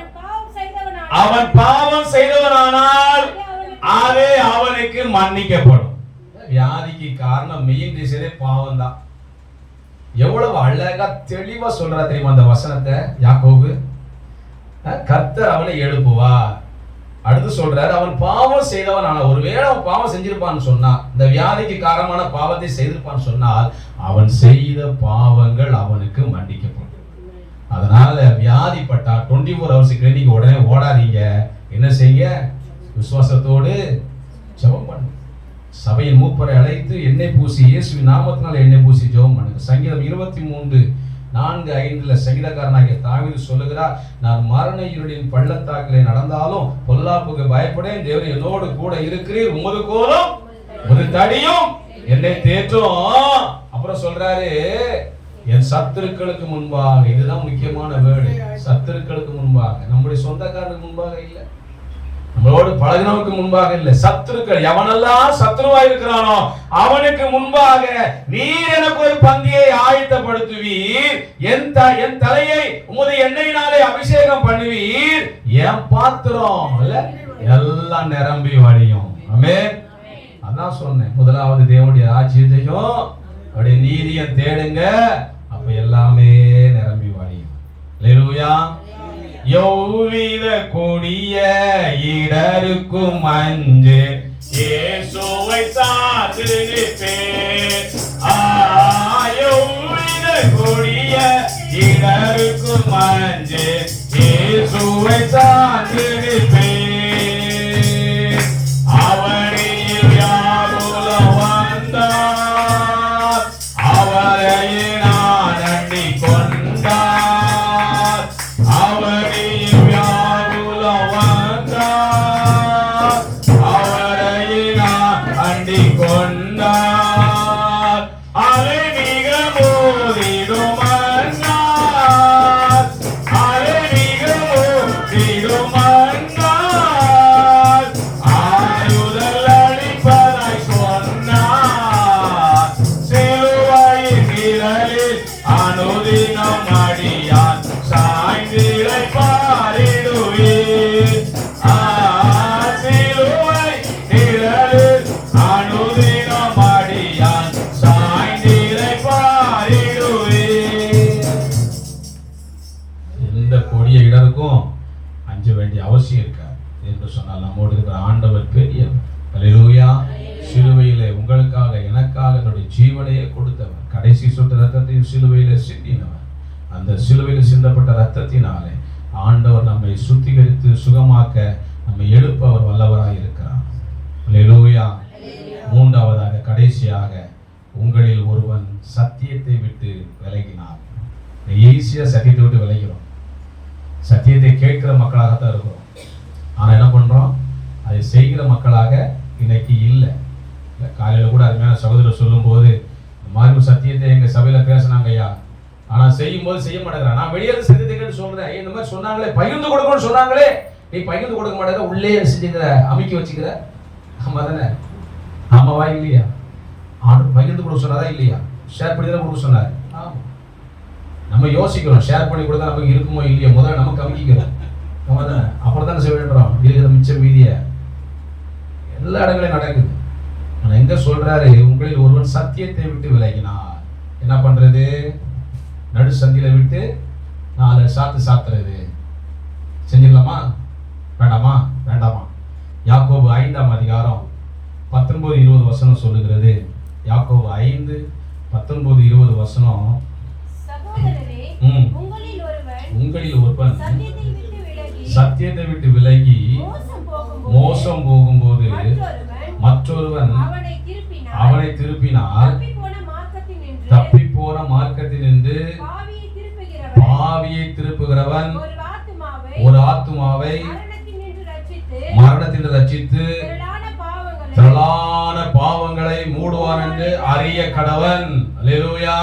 S2: அவன் பாவம் செய்தவனானால் அது அவனுக்கு மன்னிக்கப்படும். வியாதிக்கு காரணம் மெயின் ரீசனே பாவம் தான். எவ்வளவு அழகா தெளிவா சொல்றா தெரியுமா அந்த வசனத்தை யாக்கோபு? கர்த்தர் அவனை எழுப்புவார். அடுத்து சொல்றாரு, அவன் பாவம் செய்தவன். ஆனா ஒருவேளை அவன் பாவம் செஞ்சிருப்பான்னு சொன்னா, இந்த வியாதிக்கு காரணமான பாவத்தை செய்திருப்பான்னு சொன்னால் அவன் செய்த பாவங்கள் அவனுக்கு மன்னிக்கப்படும். அதனால வியாதிப்பட்டா 24 hours கிளினிக் உடனே ஓடாதீங்க. என்ன செய்ய? விசுவாசத்தோடு ஜெபம் பண்ணுங்க. சபையின் மூப்பரை அழைத்து எண்ணெய் பூசி, இயேசுவின் நாமத்தினால் எண்ணெய் பூசி ஜெபம் பண்ணுங்க. சங்கீதம் 23 4:5 சங்கீதக்காரனாகிய தாவீது சொல்லுகிறார், நான் மரண இருளின் பள்ளத்தாக்கிலே நடந்தாலும் பொல்லாப்புக்கு பயப்படேன், தேவன் என்னோடு கூட இருக்கிறீர், உமது கோலும் உமது தடியும் என்னை தேற்றும். அப்புறம் சொல்றாரு, என் சத்துருக்களுக்கு முன்பாக, இதுதான் முக்கியமான வேர்டு, சத்துருக்களுக்கு முன்பாக, நம்முடைய சொந்தக்காரருக்கு முன்பாக இல்ல, நம்மளோடு பழகினவுக்கு முன்பாக இல்ல, சத்துருக்கள் எவனெல்லாம் சத்துருவா இருக்கிறானோ அவனுக்கு முன்பாக நீர் எனக்கு ஒரு பந்தியை ஆயத்தப்படுத்துவீர், என் தலையை உமது எண்ணெயினாலே அபிஷேகம் பண்ணுவீர், என் பாத்திரம் எல்லாம் நிரம்பி வழியும். ஆமென். அதான் சொன்னேன், முதலாவது தேவனுடைய ராஜ்யத்தையும் அவருடைய நீதியை தேடுங்க, அப்ப எல்லாமே நிரம்பி வழியும். அல்லேலூயா. யௌவித கொடிய இடருக்கும் அஞ்சு இயேசுவை சார்ந்து நிற்பேன். யௌவித கொடிய இடருக்கும் அஞ்சு இயேசுவை சார்ந்து நிற்பேன். அவனில் யாருலம் வந்தார், அவரையே நான் அண்டிக் கொண்டார், அவனில் யாருலம் வந்தார், அவரையே நான் அண்டிக் கொண்டார். அலை மிக மோதிடும் அண்ணார், அலை மிக மோதிடும் அண்ணார், ஆறுதல் அளிப்பதாய் சொன்னார். சிலுவையின் நிழலில் அனுதினம் அடியான் சாய்ந்திடை பாரிடுவீர். சிலுவை நிழலில் அனுதினம் அடியான் சாய்ந்திடை பாரிடுவீர். எந்த கொடிய இடருக்கும் அஞ்ச வேண்டிய அவசியம் இருக்காது என்று சொன்னால் நம்மோடு இருக்கிற ஆண்டவர் பெரியவர். அல்லேலூயா. சிலுவையிலே உங்களுக்காக எனக்காக தன்னுடைய ஜீவனையே கொடுத்தவர், கடைசி சொட்டு ரத்தத்தையும் சிலுவையிலே சிந்தினவர். அந்த சிலுவையில் சிந்தப்பட்ட ரத்தத்தினாலே ஆண்டவர் நம்மை சுத்திகரித்து சுகமாக்க நம்மை எழுப்ப அவர் வல்லவராக இருக்கிறார். அல்லேலூயா. மூன்றாவதாக கடைசியாக, உங்களில் ஒருவன் சத்தியத்தை விட்டு விலகினார். ஈஸியா சத்தியத்தை விட்டு விலகிறோம், சத்தியத்தை கேட்கிற மக்களாகத்தான் இருக்கிறோம், ஆனா என்ன பண்றோம், அதை செய்கிற மக்களாக இன்னைக்கு இல்லை. காலையில கூட அருமையான சகோதரர் சொல்லும் போது, இந்த மாதிரி சத்தியத்தை எங்க சபையில பேசினாங்க ஐயா, ஆனா செய்யும் போது செய்ய மாட்டேங்கிறான். நான் வெளியே சத்தியத்தை சொல்றேன், இந்த மாதிரி சொன்னாங்களே, பகிர்ந்து கொடுக்கணும்னு சொன்னாங்களே, நீ பகிர்ந்து கொடுக்க மாட்டேங்கிற, உள்ளே செஞ்சுக்கிற, அமைக்க வச்சுக்கிற. ஆமா தானே? ஆமாவா இல்லையா? ஆண்டு பகிர்ந்து கொடுக்க சொன்னாதா இல்லையா? ஷேர் பண்ணி தான் கொடுக்க சொன்னார். நம்ம யோசிக்கிறோம், ஷேர் பண்ணி கொடுத்தா நமக்கு இருக்குமோ இல்லையோ, முதல்ல நமக்கு அமைக்கிறோம். ஆமா தானே? அப்புறம் தானே செய்ய வேண்டுறோம், இருக்கிற மிச்சம் மீதிய எல்லா இடங்களையும் நடக்குது. ஆனா எங்க சொல்றாரு, உங்களில் ஒருவன் சத்தியத்தை விட்டு விலகினார். என்ன பண்றது? நடு சந்தியில விட்டு 4 சாத்து சாத்துறது. செஞ்சிடலாமா வேண்டாமா? வேண்டாமா. யாக்கோபு 5ஆம் அதிகாரம் 19-20 வசனம் சொல்லுகிறது. யாக்கோபு 5:19-20 வசனம்.
S3: சகோதரரே, உங்களில் ஒருவன்
S2: சத்தியத்தை விட்டு விலகி மோசம் போகும்போது மற்றொருவன் அவனை திருப்பினால் தப்பி போன மார்க்கத்தினின்று பாவியை திருப்புகிறவன் ஒரு ஆத்துமாவை மரணத்திலிருந்து ரட்சித்து திரளான பாவங்களை மூடுவான் என்று அறிய கடவன். அல்லேலூயா.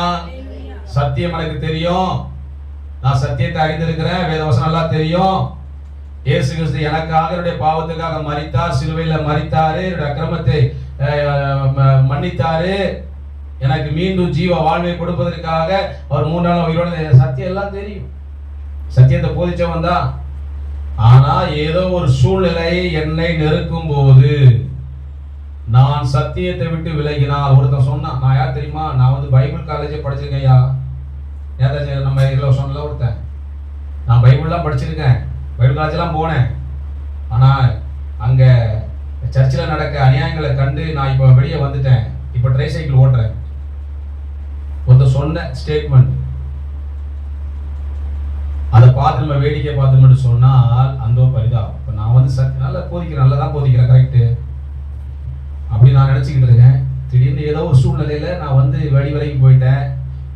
S2: சத்தியம் எனக்கு தெரியும், நான் சத்தியத்தை அறிந்திருக்கிறேன், வேதவசனம் எல்லாம் தெரியும். இயேசு கிறிஸ்து எனக்காக என்னுடைய பாவத்துக்காக மரித்தார், சிலுவையில மரித்தாரு, என்னுடைய அக்கிரமத்தை மன்னித்தாரு, எனக்கு மீண்டும் ஜீவ வாழ்வை கொடுப்பதற்காக அவர் 3 நாள் உயிரோட, சத்தியம் எல்லாம் தெரியும், சத்தியத்தை போதிச்சவன் தான். ஆனா ஏதோ ஒரு சூழ்நிலை என்னை நெருக்கும் போது நான் சத்தியத்தை விட்டு விலகினால், ஒருத்தன் சொன்னான், நான் யார் தெரியுமா, நான் வந்து பைபிள் காலேஜே படிச்சிருக்கேன் ஐயா. ஏதாச்சும் நம்ம இதில் சொன்னல ஒருத்தன், நான் பைபிள்லாம் படிச்சிருக்கேன், பைபிள் காலேஜெல்லாம் போனேன், ஆனால் அங்கே சர்ச்சில் நடக்க அநியாயங்களை கண்டு நான் இப்போ வெளியே வந்துட்டேன், இப்போ ட்ரை சைக்கிள் ஓட்டுறேன். ஒருத்தர் சொன்ன ஸ்டேட்மெண்ட், அதை பார்த்து நம்ம வேடிக்கை பார்த்தோம்னு சொன்னால் அந்த பரிதாபம். இப்போ நான் வந்து நல்லா போதிக்கிறேன், நல்லா தான் போதிக்கிறேன், கரெக்டு அப்படி நான் நினச்சிக்கிட்டு இருக்கேன். திடீர்னு ஏதோ ஒரு சூழ்நிலையில் நான் வந்து வெளி வரைக்கும் போயிட்டேன்,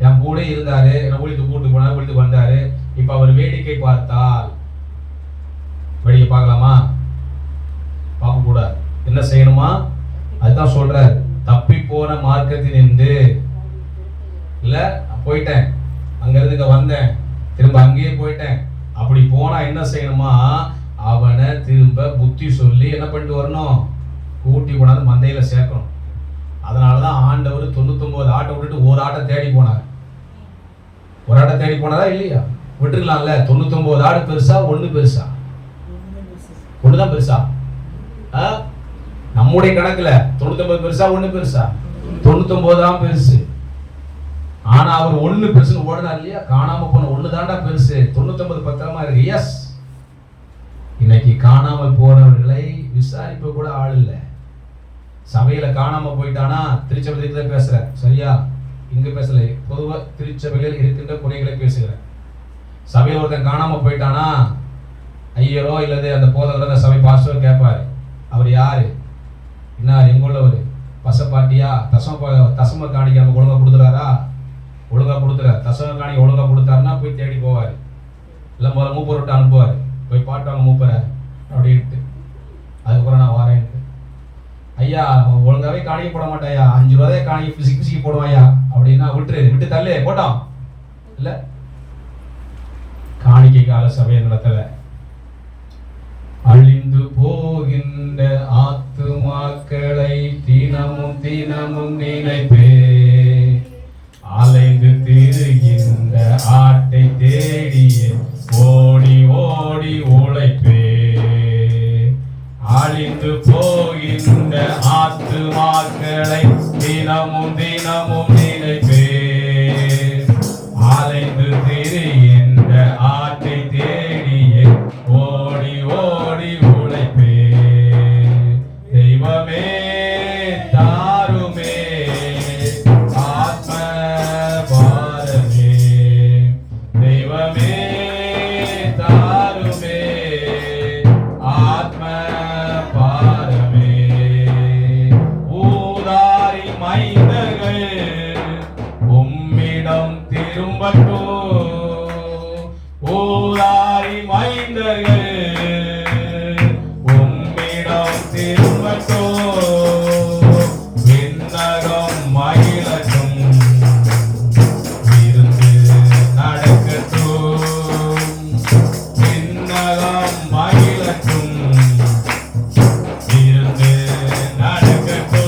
S2: என் கூட இருந்தாரு, என்ன ஊழியத்துக்கு கூட்டு போனாரு, ஊழியத்துக்கு வந்தாரு. இப்ப அவர் வேடிக்கை பார்த்தால், வேடிக்கை பார்க்கலாமா? பார்க்க கூடாது. என்ன செய்யணுமா? அதுதான் சொல்றாரு, தப்பி போன மார்க்கத்தில் நின்று, இல்ல நான் போயிட்டேன், அங்க இருந்து இங்க வந்தேன், திரும்ப அங்கேயே போயிட்டேன், அப்படி போனா என்ன செய்யணுமா? அவனை திரும்ப புத்தி சொல்லி என்ன பண்ணிட்டு வரணும்? கூட்டி கொண்டாந்து மந்தையில சேர்க்கணும். அதனாலதான் ஆண்டவர் 99 ஆட்டை விட்டுட்டு ஒரு ஆட்டை தேடி போனார். ஒரு ஆட்டை தேடி போனதா இல்லையா? விட்டுருக்கலாம்ல. 99 ஆடு பெருசா, ஒண்ணு பெருசா? ஒண்ணுதான் பெருசா? நம்முடைய கணக்குல 99 பெருசா, ஒண்ணு பெருசா? 99 தான் பெருசு. ஆனா அவர் ஒண்ணு பெருசுன்னு ஓடினார் இல்லையா? காணாம போன ஒண்ணு தாண்டா பெருசு, 99 பத்திரமா இருக்கு. எஸ், இன்னைக்கு காணாமல் போனவர்களை விசாரிப்ப கூட ஆள் இல்லை. சபையில காணாம போயிட்டானா திருச்சபையில பேசுற, சரியா? இங்க பேசல, பொதுவா திருச்சபையில் இருக்கின்ற குறைகளை பேசுகிறேன். சபையில் ஒருத்தன் காணாம போயிட்டானா ஐயரோ இல்லது அந்த போதகரோ அந்த சபை பாஸ்டர் கேட்பாரு, அவர் யாரு, என்ன எங்குள்ளவர், பசப்பாட்டியா, தசம காணிக்க நம்ம ஒழுங்கா கொடுத்துறாரா? ஒழுங்கா கொடுத்துறாரு. தசம காணிக்க ஒழுங்கா கொடுத்தாருன்னா போய் தேடி போவாரு. இல்லை முதல்ல மூப்பர் விட்டு அனுப்புவாரு, போய் பாட்டுவாங்க மூப்பரை அப்படின்ட்டு. அதுக்கப்புறம் நான் வரேன்ட்டு, ஐயா ஒழுங்காவே காணிக்க போட மாட்டாயா, 5 ரூபாய் காணிக்க பிசிக்கு போடுவாயா அப்படின்னா விட்டு தள்ளு போட்டோம். இல்ல காணிக்கை கால சபையை நடத்தல. அழிந்து போகின்ற ஆத்துமாக்களை தினமும் தினமும் நினைப்பே, அலைந்து திரிகின்ற ஆட்டை தேடியே ஓடி ஓடி உழைப்பே. அழிந்து போகின்ற ஆத்துமாக்களை தினமும் தினமும் நினைப்பே, அலைந்து திரிகின்ற ஆட்டை தேடியே ஓடி ஓடி உழைப்பே. தெய்வமே தாருமே ஆத்ம பாரமே, தெய்வமே தாருமே ஆத்ம பாரமே. ஊதாரி மைந்தர்கள் உம்மிடம் திரும்பட்டோ, ஊதாரி மைந்தர்கள் உம்மிடம் திரும்பட்டோ. விண்ணகம் மகிழட்டும், விருந்து நடக்கட்டும், விண்ணகம் மகிழட்டும், விருந்து நடக்கட்டும்.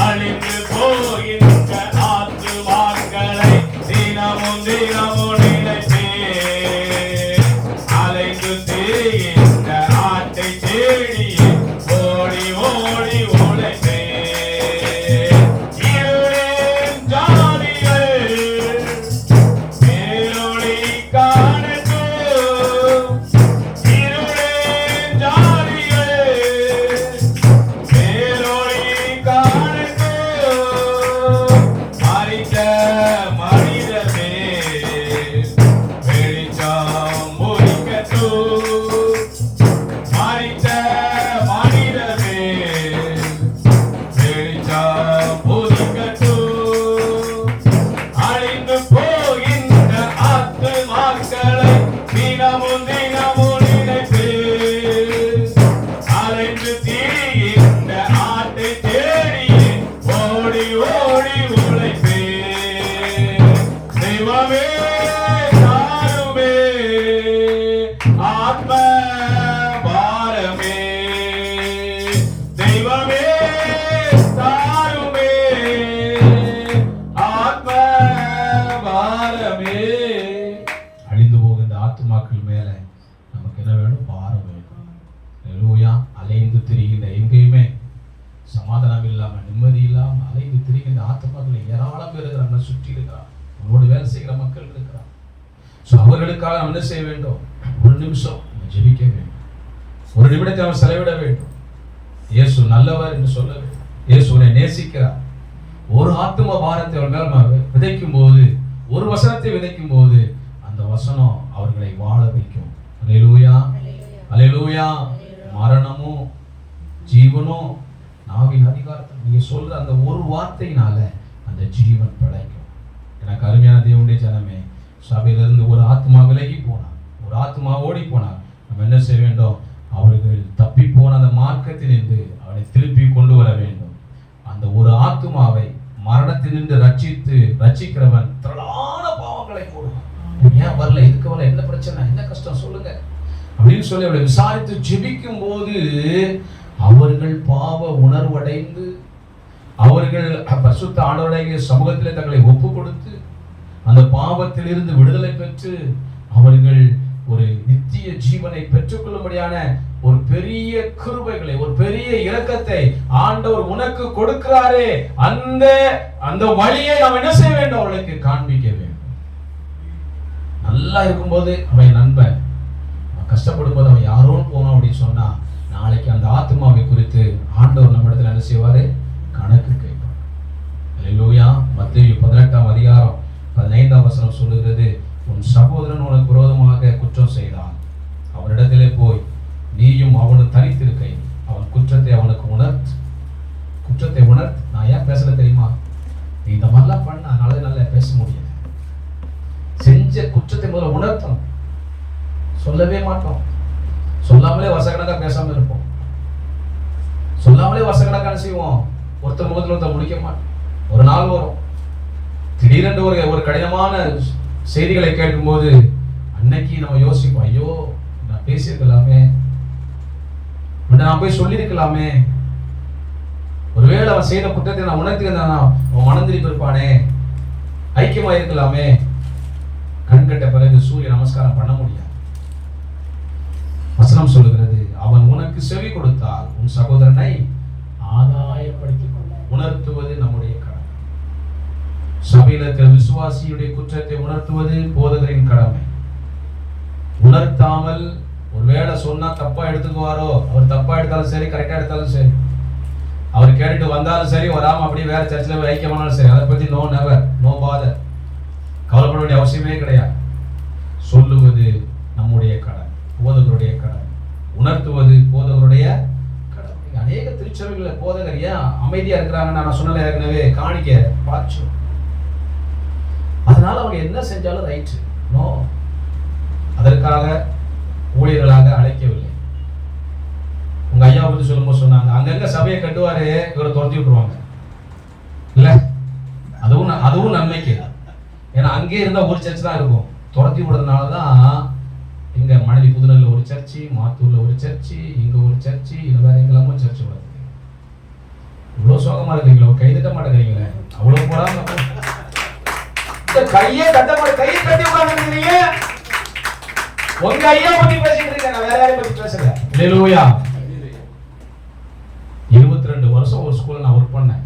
S2: அழிந்து போகின்ற ஆத்துமாக்களை தினமும் தினமும் நினைப்பே, அலைந்து திரிகின்ற ஆட்டை தேடியே ஓடி ஓடி உழைப்பே. இருளின் ஜாதிகள் மேலொளி காணட்டும், இருளின் ஜாதிகள் மேலொளி காணட்டும். மரித்த மனிதமே வெளிச்சம் ஒளிக்கட்டும், மரித்த மனிதமே வெளிச்சம் ஒளிக்கட்டும். அழிந்து போகின்ற ஆத்துமாக்களை தினமும் தினமும் நினைப்பே, அலைந்து திரிகின்ற ஆட்டை தேடியே ஓடி ஓடி உழைப்பே. தெய்வமே தாருமே ஆத்ம பாரமே, தெய்வமே தாருமே ஆத்ம பாரமே. அழிந்து போகின்ற ஆத்துமாக்கள் மேல நமக்கு என்ன வேணும்? பாரம் வேணும். ஹல்லேலூயா. அலைந்து திரிகின்ற எங்கேயுமே சமாதானம் இல்லாம நிம்மதி இல்லாம அலைந்து திரிகின்ற ஆத்துமாக்களை ஏராளம் பேர் இருக்கிறாங்க, சுற்றி இருக்கிறார், அவரோடு வேலை செய்கிற மக்கள் இருக்கிறார். அவர்களுக்காக நாம் என்ன செய்ய வேண்டும்? ஒரு நிமிஷம் ஜெபிக்க வேண்டும், ஒரு நிமிடத்தை அவர் செலவிட வேண்டும். இயேசு நல்லவர் என்று சொல்ல வேண்டும், இயேசுவை நேசிக்கிறார். ஒரு ஆத்தும பாரத்தை அவர் மேல் விதைக்கும் போது, ஒரு வசனத்தை விதைக்கும் போது அந்த வசனம் அவர்களை வாழ வைக்கும். அல்லேலூயா, அல்லேலூயா. மரணமும் ஜீவனும் நாவின் அதிகாரத்தில் நீங்க சொல்ற அந்த ஒரு வார்த்தையினால அந்த அந்த ஜீவன் பிழைக்கும். எனக்கு அருமையான தேவனுடைய ஜனமே, சபையிலிருந்து ஒரு ஆத்மா விலகி போனார், ஒரு ஆத்மா ஓடி போனார். நம்ம என்ன செய்ய வேண்டும்? அவர்கள் தப்பி போன அந்த மார்க்கத்தினின்று அவனை திருப்பி கொண்டு வர வேண்டும். அந்த ஒரு ஆத்மாவை மரணத்தினின்று ரட்சிக்கிறவன் திரளான பாவங்களை போடுவான். ஏன் வரல, இதுக்கு வரல, என்ன பிரச்சனை, என்ன கஷ்டம் சொல்லுங்க அப்படின்னு சொல்லி அவளை விசாரித்து ஜெபிக்கும் போது அவர்கள் பாவ உணர்வடைந்து அவர்கள் பரிசுத்த ஆண்டவருடைய சமூகத்திலே தங்களை ஒப்பு கொடுத்து அந்த பாவத்திலிருந்து விடுதலை பெற்று அவர்கள் ஒரு நித்திய ஜீவனை பெற்றுக்கொள்ளும்படியான ஒரு பெரிய கிருபைகளை, ஒரு பெரிய இரக்கத்தை ஆண்டவர் உனக்கு கொடுக்கிறாரே, அந்த வழியை நாம் என்ன செய்ய வேண்டும்? அவர்களுக்கு காண்பிக்க வேண்டும். நல்லா இருக்கும்போது அவன் நண்பன், கஷ்டப்படும் போது அவன் யாரோன்னு போனோம் அப்படின்னு சொன்னா நாளைக்கு அந்த ஆத்மாவை குறித்து ஆண்டவர் நம்ம இடத்துல என்ன செய்வாரு? கணக்கு கேட்பார். அல்லேலூயா. மத்தேயு 18ஆம் அதிகாரம் 15ஆம் வசனம் சொல்லுகிறது, உன் சகோதரன் உனக்கு விரோதமாக குற்றம் செய்தான், அவனிடத்திலே போய் நீயும் அவனும் தனித்திருக்கை அவன் குற்றத்தை அவனுக்கு உணர்த்து. நான் ஏன் பேசல தெரியுமா? நீ இந்த மாதிரிலாம் பண்ண அதனால நல்லா பேச முடியாது. செஞ்ச குற்றத்தை முதல்ல உணர்த்தணும். சொல்லவே மாட்டோம். சொல்லாமலே வருஷக்கணக்கா பேசாம இருப்போம். சொல்லாமலே வருஷக்கணக்கான செய்வோம். ஒருத்தர் முகத்தில் ஒருத்தர் முடிக்க மாட்டோம். ஒரு நாள் வரும், திடீரென்று ஒரு கடினமான செய்திகளை கேட்கும்போது அன்னைக்கு நம்ம யோசிப்போம், ஐயோ நான் பேசியிருக்கலாமே, நான் போய் சொல்லியிருக்கலாமே, ஒருவேளை அவன் செய்த குற்றத்தை நான் உணர்த்திருந்தான் அவன் மனம் திருப்பி இருப்பானே, ஐக்கியமா இருக்கலாமே. கண்கட்ட பிறகு சூரிய நமஸ்காரம் பண்ண முடியாது. வசனம் சொல்லுகிறது, அவன் உனக்கு செவி கொடுத்தால் உன் சகோதரனை ஆதாயப்படுத்திக் கொள்ள. உணர்த்துவது நம்முடைய கடமை. சபையில் இருக்கிற விசுவாசியுடைய குற்றத்தை உணர்த்துவது போதகரின் கடமை. உணர்த்தாமல் ஒருவேளை சொன்னா தப்பா எடுத்துக்குவாரோ, அவர் தப்பா எடுத்தாலும் சரி, கரெக்டா எடுத்தாலும் சரி, அவர் கேட்டுட்டு வந்தாலும் சரி, வராம அப்படியே வேற சர்ச்சில் ஐக்கியமானாலும் சரி, அதை பத்தி நோ நெவர், நோ பாதர், கவலைப்பட வேண்டிய அவசியமே கிடையாது. சொல்லுவது நம்முடைய கடமை, போதகருடைய கடமை. உணர்த்துவது போதகருடைய கடமை. அநேக திருச்சபைகளில் போதகர் ஏன் அமைதியா இருக்கிறாங்கன்னு நான் சொன்னல ஏற்கனவே, காணிக்க பாச்சு, அதனால அவங்க என்ன செஞ்சாலும் ரைட்டு, நோ, அதற்காக ஊழியர்களாக அழைக்கவில்லை. உங்க ஐயா பத்தி சொல்லும்போது சொன்னாங்க, அங்கங்க சபையை கட்டுவாரு, இவரை துரத்தி விட்டுருவாங்க இல்ல, அதுவும் நன்மைக்கு. ஏன்னா அங்கே இருந்தா ஒரு சர்ச் தான் இருக்கும். துரத்தி விடுறதுனாலதான் இங்க மணலி புதுநெல்ல ஒரு சர்ச்சு, மாத்தூர்ல ஒரு சர்ச்சு, இங்க ஒரு சர்ச்சு, இன்னும் வேற எங்கெல்லாமோ சர்ச்சு வருது. இவ்வளவு சோகமா இருக்கீங்களோ, கை தட்ட மாட்டேங்கிறீங்களே, அவ்வளவு போறாங்க. இந்த கையே கட்ட மாட்டேன், கையை கட்டி உட்கார்ந்துருக்கீங்க. உங்க ஐயா பத்தி பேசிட்டு இருக்கேன், நான் வேற யாரையும் பத்தி பேசுறேன். அல்லேலூயா. 22 வருஷம் ஒரு ஸ்கூல்ல நான் ஒர்க் பண்ணேன்.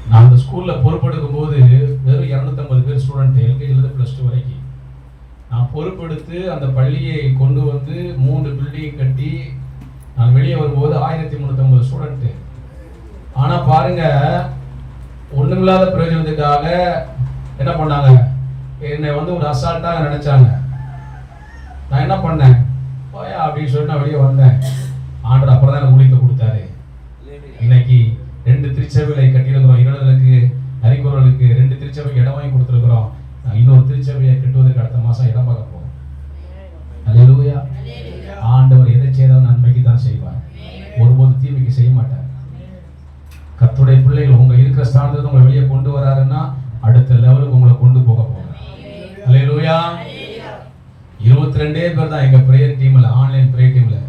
S2: நான் அந்த ஸ்கூல்ல பொறுப்பெடுக்கும் போது வெறும் 250 பேர் ஸ்டூடெண்ட், எல்கேஜில +2 வரைக்கும். நான் பொறுப்பெடுத்து அந்த பள்ளியை கொண்டு வந்து 3 பில்டிங் கட்டி நான் வெளியே வரும்போது 1350 ஸ்டூடெண்ட். ஆனா பாருங்க, ஒண்ணுமில்லாத பிரயோஜனத்துக்காக என்ன பண்ணாங்க, என்னை ஒரு அசால்ட்டா நினைச்சாங்க. நான் என்ன பண்ணேன், போயா அப்படின்னு சொல்லிட்டு நான் வெளியே வந்தேன். ஆண்டவர் அப்புறம் தான் எனக்கு ஊழியத்தை கொடுத்தாரு. இன்னைக்கு 2 திருச்சபைகளை கட்டியிருக்கிறோம். இருளருக்கு அறிக்குறளுக்கு 2 திருச்சபைக்கு இடம் வாங்கி கொடுத்துருக்கிறோம். இன்னொரு திருச்சபையை கட்டுவதற்கு அடுத்த மாசம் இடம் பார்க்க போறோம். அல்லேலூயா. ஆண்டவர் எதை செய்தாலும் நன்மைக்கு தான் செய்வார், ஒருபோது தீமைக்கு செய்ய மாட்டார். கர்த்தருடைய பிள்ளைகள் உங்க இருக்கிற ஸ்தானத்துல உங்களை வெளியே கொண்டு வராருன்னா அடுத்த லெவலுக்கு உங்களை கொண்டு போக போறார். அல்லேலூயா. 22 பேர் தான் எங்க பிரேயர் டீம்ல, ஆன்லைன் பிரேயர் டீம்ல.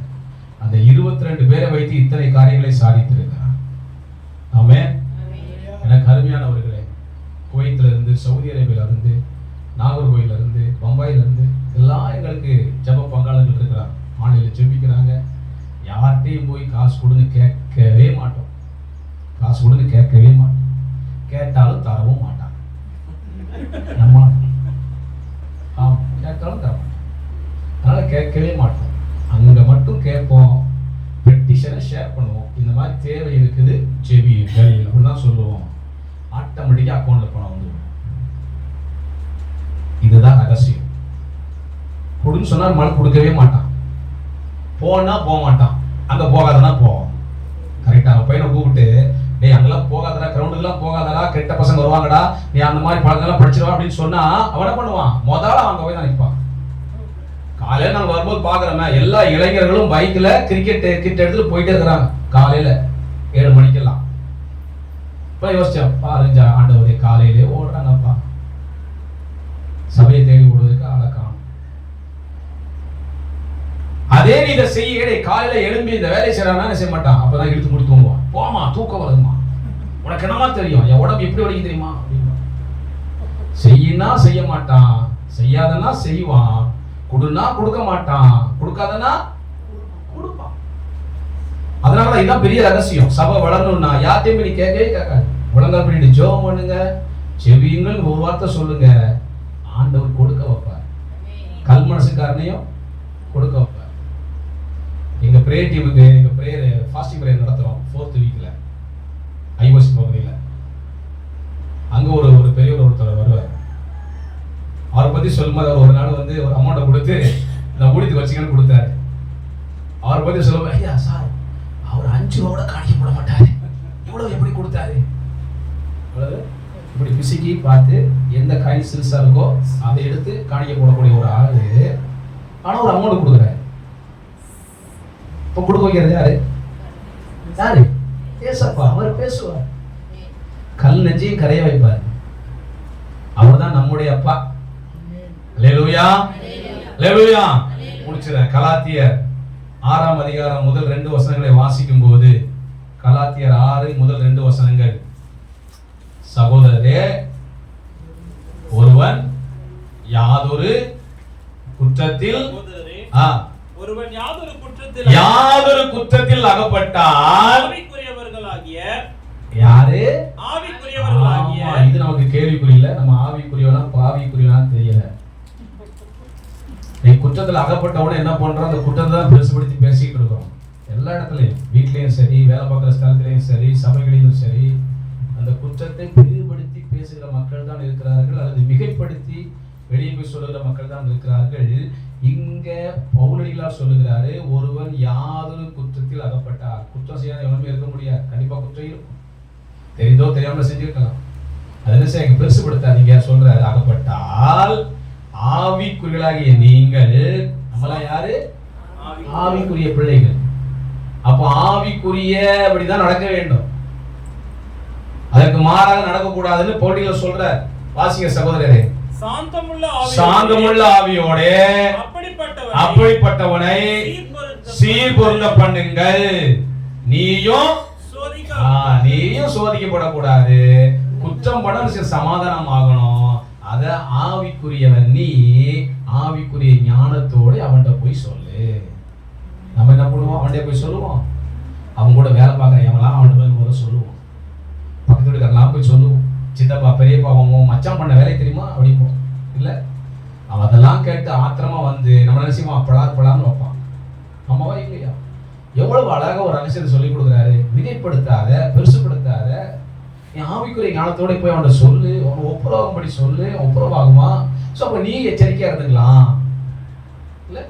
S2: அந்த 22 பேரை வைத்து இத்தனை காரியங்களை சாதித்திருக்கிறார். ஆமென். எனக்கு அருமையானவர்களே, குவைத்துல இருந்து, சவுதி அரேபியால இருந்து, நாகர்கோயில இருந்து, பம்பாயில இருந்து எல்லாம் எங்களுக்கு ஜெப பங்காளர்கள் இருக்கிறாங்க. ஆன்லைன்ல ஜெபிக்கிறாங்க. யார்கிட்டையும் போய் காசு கொடுன்னு கேட்கவே மாட்டோம். காசு கொடுன்னு கேட்கவே மாட்டோம். கேட்டாலும் தரவும் மாட்டாங்க. நம்ம கேட்டாலும் தர மாட்டோம். அதனால கேட்கவே மாட்டோம். அங்க மட்டும் கேட்போம், பெட்டிஷனை ஷேர் பண்ணுவோம். இந்த மாதிரி தேவை இருக்குது, ஜெபியுங்கள் அப்படின்னு தான் சொல்லுவோம். ஆட்டோமேட்டிக்கா அக்கௌண்ட்ல பணம் வந்துடும். இதுதான் ரகசியம். கொடுன்னு சொன்னா மனு கொடுக்கவே மாட்டான், போனா போக மாட்டான், அங்க போகாதனா போவோம். கரெக்டா? பையனை கூப்பிட்டு டேய் அங்கெல்லாம் போகாதடா, கிரவுண்டுக்கெல்லாம் போகாதடா, கெட்ட பசங்க வருவாங்கடா, நீ அந்த மாதிரி பழங்கள்லாம் படிச்சிருவா அப்படின்னு சொன்னா அவன் என்ன பண்ணுவான்? முதல்ல அங்க போய் தான் நிற்பான். காலையில நாங்க வரும்போது பாக்குறோமே எல்லா இளைஞர்களும் பைக்ல கிரிக்கெட் கிட் எடுத்துட்டு போயிட்டே இருக்கிறாங்க காலையில 7 மணிக்கெல்லாம். இப்ப யோசிச்சேன், பாருங்க ஆண்டவரே காலையிலே ஓடுறாங்கப்பா, சபையை தேடி ஓடுவதற்கு ஆளை காணும். அதே நீ இதை செய்ய காலையில எழும்பி இந்த வேலையை செய்யறானா செய்ய மாட்டான், அப்பதான் இழுத்து முடி தூங்குவான். போமா தூக்கம் வருமா, உனக்கு என்னமா தெரியும், என் உடம்பு எப்படி வலிக்கு தெரியுமா அப்படின்னா. செய்யினா செய்ய மாட்டான், செய்யாதனா செய்வான், கொடுனா கொடுக்க மாட்டான், கொடுக்காதனா கொடுப்பான். அதனாலதான் இதான் பெரிய ரகசியம். சபை வளரணும்னா யார்ட்டையும் நீ கேட்கவே கேட்காது. முழங்கால் பண்ணிட்டு ஜெபம் பண்ணுங்க, செவியுங்கள், ஒரு வார்த்தை சொல்லுங்க, ஆண்டவர் கொடுக்க வைப்பார். கல் மனசுக்காரனையும் கொடுக்க வைப்பார். எங்க பிரேயர் டீமுக்கு எங்க பிரேயர் ஃபாஸ்டிங் பிரேயர் நடத்துறோம் 4th வீக்ல ஐஓசி பகுதியில். அங்க ஒரு பெரியவர் ஒருத்தர் வருவார். அவரை பத்தி சொல்லும்போது அவர் ஒரு நாள் வந்து ஒரு அமௌண்ட்டை கொடுத்து இந்த ஊழியத்துக்கு வச்சுக்கன்னு கொடுத்தாரு. அவரை பத்தி சொல்லும்போது, ஐயா சார் அவர் 5 ரூபா கூட காணிக்க போட மாட்டாரு, இவ்வளவு எப்படி கொடுத்தாரு? இப்படி பிசுக்கி பார்த்து எந்த காயின் சிறுசா இருக்கோ அதை எடுத்து காணிக்க போடக்கூடிய ஒரு ஆளு, ஆனா ஒரு அமௌண்ட் கொடுக்குறாரு. இப்ப கொடுக்க வைக்கிறது யாரு? யாரு? ஏசப்பா. அவர் பேசுவார், கல் நெஞ்சையும் கரைய வைப்பார். அவர்தான் நம்முடைய அப்பா. அல்லேலூயா, அல்லேலூயா. முடிச்சிடறேன். கலாத்தியர் 6ஆம் அதிகாரம் முதல் 2 வசனங்களை வாசிக்கும் போது, கலாத்தியர் 6 முதல் 2 வசனங்கள். சகோதரரே, ஒருவன் யாதொரு குற்றத்தில் யாதொரு குற்றத்தில் அகப்பட்டால் யாரு? இது நமக்கு கேள்விக்குரியல. நம்ம ஆவிக்குரியவனா பாவிக்குரியவனா தெரியல. குற்றத்துல அகப்பட்டவன என்ன பண்றோம்? அந்த குற்றத்தை தான் பெருசுபடுத்தி பேசிக்கிட்டு இருக்கிறோம். எல்லா இடத்துலயும், வீட்லயும் சரி, வேலை பார்க்குற ஸ்தலத்திலையும் சரி, சபைகளிலும் சரி, அந்த குற்றத்தை பெரிதுபடுத்தி பேசுகிற மக்கள் தான் இருக்கிறார்கள், அல்லது மிகைப்படுத்தி வெளியே போய் சொல்லுகிற மக்கள் தான் இருக்கிறார்கள். இங்க பவுலடிகளார் சொல்லுகிறாரு, ஒருவன் யாதொரு குற்றத்தில் அகப்பட்டார். குற்றம் செய்யாத எவனுமே இருக்க முடியாது. கண்டிப்பா குற்றம் இருக்கும், தெரிந்தோ தெரியாமல செஞ்சிருக்கலாம். அது என்ன செய்ய பெருசுபடுத்தாதீங்க சொல்றாரு. அகப்பட்டால் ஆவிக்குரியலாகிய நீங்கள், நம்மளா யாரு? ஆவிக்குரிய பிள்ளைகள். அப்ப ஆவிக்குரிய அப்படிதான் நடக்க வேண்டும், அதற்கு மாறாக நடக்க கூடாதுன்னு பவுலடிகளார் சொல்றார். வாசிங்க சகோதரரே. சாந்தமுள்ள ஆவியோட அப்படிப்பட்டவனை சீர்பொருந்த பண்ணுங்கள். நீயும் சோதிக்கப்படக்கூடாது, குற்றம் பண்ண சமாதானம் ஆகணும். அத ஆவிக்குரியவன் நீ ஆவிக்குரிய ஞானத்தோடு அவன்கிட்ட போய் சொல்லு. நம்ம என்ன பண்ணுவோம்? அவன்கிட்ட போய் சொல்லுவோம். அவன் கூட வேலை பார்க்குற எவெல்லாம் அவன்கிட்ட போய் சொல்லுவோம். பக்கத்து வீட்டுக்காரலாம் போய் சொல்லுவோம், சித்தப்பா பெரியப்பா அவன் மச்சான் பண்ண வேலை தெரியுமா அப்படிப்போம். இல்லை, அவன் அதெல்லாம் கேட்டு ஆத்திரமா வந்து நம்ம நினைச்சுமா படான்னு வைப்பான். ஆமாவா இல்லையா? எவ்வளவு அழகா ஒரு ரகசியத்தை சொல்லி கொடுக்குறாரு. மிகைப்படுத்தாத, பெருசுப்படுத்தாத, என் ஆவிக்குரிய ஞானத்தோட போய் அவன்கிட்ட சொல்லு, அவன் ஒப்புரவாகும் படி சொல்லு, ஒப்புரவாகுமா? ஸோ அப்போ நீ எச்சரிக்கையா இருந்துக்கலாம். இல்லை,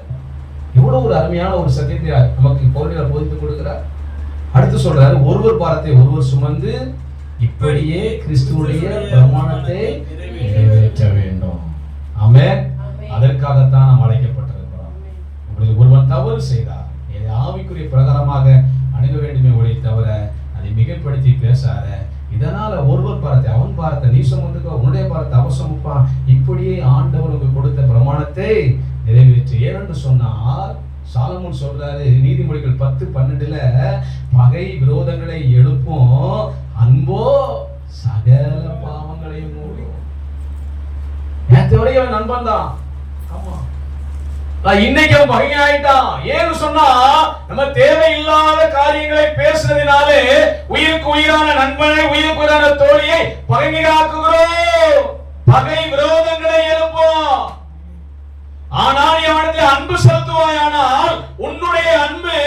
S2: எவ்வளவு ஒரு அருமையான ஒரு சத்தியத்தை நமக்கு பவுலடிகளார் போதித்து கொடுக்கிறார். அடுத்து சொல்றாரு, ஒருவர் பாரத்தை ஒருவர் சுமந்து இப்படியே கிறிஸ்துவுடைய பிரமாணத்தை நிறைவேற்ற வேண்டும். ஆமென். அதற்காகத்தான் நாம் அழைக்கப்பட்டிருக்கிறோம். உங்களுக்கு ஒருவன் தவறு செய்தார், ஆவிக்குரிய பிரகாரமாக அணுக வேண்டுமே ஒழிய தவிர அதை மிகைப்படுத்தி பேசாத. இதனால ஒருவர் பாரத்தை அவன் பாரத்தை நீ சுமந்துக்கோ, உன்னுடைய பாரத்தை அவன் சுமப்பான். இப்படியே ஆண்டவர் உங்களுக்கு கொடுத்த பிரமாணத்தை நிறைவேற்று. ஏனென்று சொன்னால் சாலமோன் சொல்றாரு நீதிமொழிகள் 10:12, பகை விரோதங்களை எழுப்பும், அன்போ சகல பாவங்களையும் மூடும். நேற்று அவன் நண்பன் தான், ஆமா, இன்னைக்கு அவன் பகையாயிட்டான். ஏன்னு சொன்னா நம்ம தேவையில்லாத காரியங்களை பேசுறதுனாலே உயிருக்கு உயிரான நண்பனை, உயிருக்கு உயிரான தோழியை பகையாக்குகிறோம். பகை விரோதங்களை எழுப்போம். ஆனால் அவனிடத்தில் அன்பு செலுத்துவாயானால் உன்னுடைய அன்பு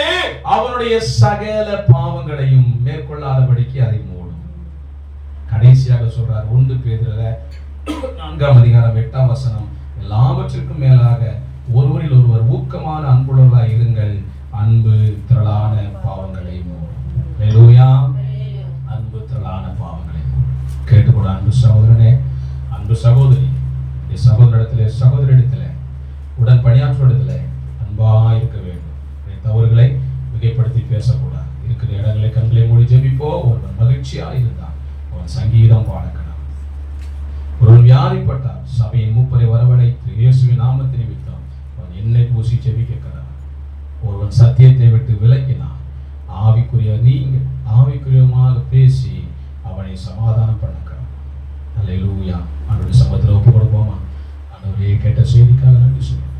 S2: அவனுடைய சகல பாவங்களையும் மேற்கொள்ளாதபடிக்கு அதை மூடும். கடைசியாக சொல்றார் 1 பேதுருல 4ஆம் அதிகாரம் 8ஆம் வசனம், எல்லாவற்றிற்கும் மேலாக ஒருவரில் ஒருவர் ஊக்கமான அன்புள்ளவர்களாய் இருங்கள், அன்பு திரளான பாவங்களை மூடும். அல்லேலூயா. அன்பு சகோதரிடத்துல உடன் பணியாற்றுவதில்லை அன்பா இருக்க வேண்டும். தவறுகளை மிகைப்படுத்தி பேசக்கூடாது. இருக்கிற இடங்களை கண்களை மூடி ஜெபிப்போ. ஒருவன் மகிழ்ச்சியா இருந்தான் அவன் சங்கீதம் பாடக்கணும். ஒருவன் வியாதிப்பட்டான் சபையின் மூப்பரை வரவழைத்து இயேசுவின் நாமத்தை நிமித்தம் அவன் எண்ணெய் பூசி ஜெபிக்கிறான். ஒருவன் சத்தியத்தை விட்டு விலகினான் ஆவிக்குரியமாக பேசி அவனை சமாதானம் பண்ணுகிறான். அல்லேலூயா. ஆண்டவருடைய சமூகத்தில் ஒப்பு கொடுப்போமா? ஆண்டவரே, கேட்ட செய்திக்காக நன்றி சொல்லுவோம்.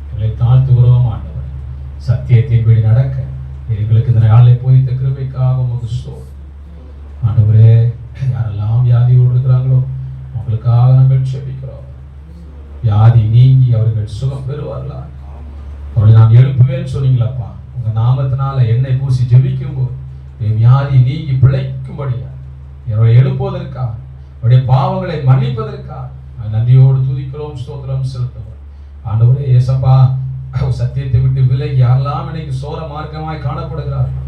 S2: எங்களை தாழ்த்துகிறோம் ஆண்டவர். சத்தியத்தின்படி நடக்க எங்களுக்கு இந்த நாளிலே போய்த்த கிருபைக்காக உமக்கு ஸ்தோத்திரம். ஆண்டவரே, யாரெல்லாம் வியாதியோடு இருக்கிறாங்களோ அவங்களுக்காக நாங்கள் ஜெபிக்கிறோம். வியாதி நீங்கி அவர்கள் சுகம் பெறுவார்களா? அவளை நான் எழுப்புவேன்னு சொன்னீங்களப்பா. உங்க நாமத்தினால எண்ணெய் பூசி ஜெபிக்கும் போது வியாதி நீங்கி பிழைக்கும்படியா அவரை எழுப்புவதற்காக அவருடைய பாவங்களை மன்னிப்பதற்காக நன்றியோடு துதிக்கிறோம், ஸ்தோத்திரம் செலுத்துவோம். ஆண்டவரே, ஏசப்பா, சத்தியத்தை விட்டு விலகி யாரெல்லாம் இன்னைக்கு சோர மார்க்கமாய் காணப்படுகிறார்கள்,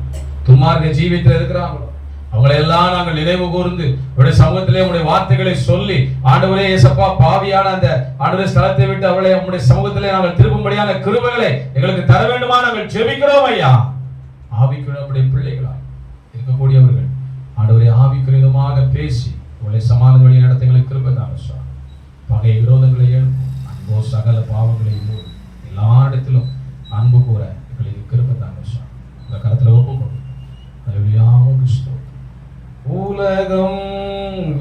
S2: துன்மார்க்க ஜீவியத்தில் இருக்கிறாங்களோ அவங்களை எல்லாம் நாங்கள் நினைவு கூர்ந்து உடைய சமூகத்திலே உடைய வார்த்தைகளை சொல்லி, ஆண்டவரே ஏசப்பா, பாவியான அந்த ஆண்டவரே ஸ்தலத்தை விட்டு அவளை உடைய சமூகத்திலே நாங்கள் திரும்பும்படியான கிருபைகளை எங்களுக்கு தர வேண்டுமா நாங்கள் ஜெபிக்கிறோம் ஐயா. ஆவிக்குரிய பிள்ளைகளா இருக்கக்கூடியவர்கள் ஆண்டவரே ஆவிக்குரியமாக பேசி உடைய சமாதான வழி நடத்தங்களுக்கு கிருபை தாங்க. பகை விரோதங்களை எழுப்பும் அன்போ சகல பாவங்களை மூடும் எல்லா இடத்திலும் அன்பு கூற எங்களுக்கு கிருபை தாங்க. இந்த கருத்துல ஒப்புக்கொள்ளும். உலகம்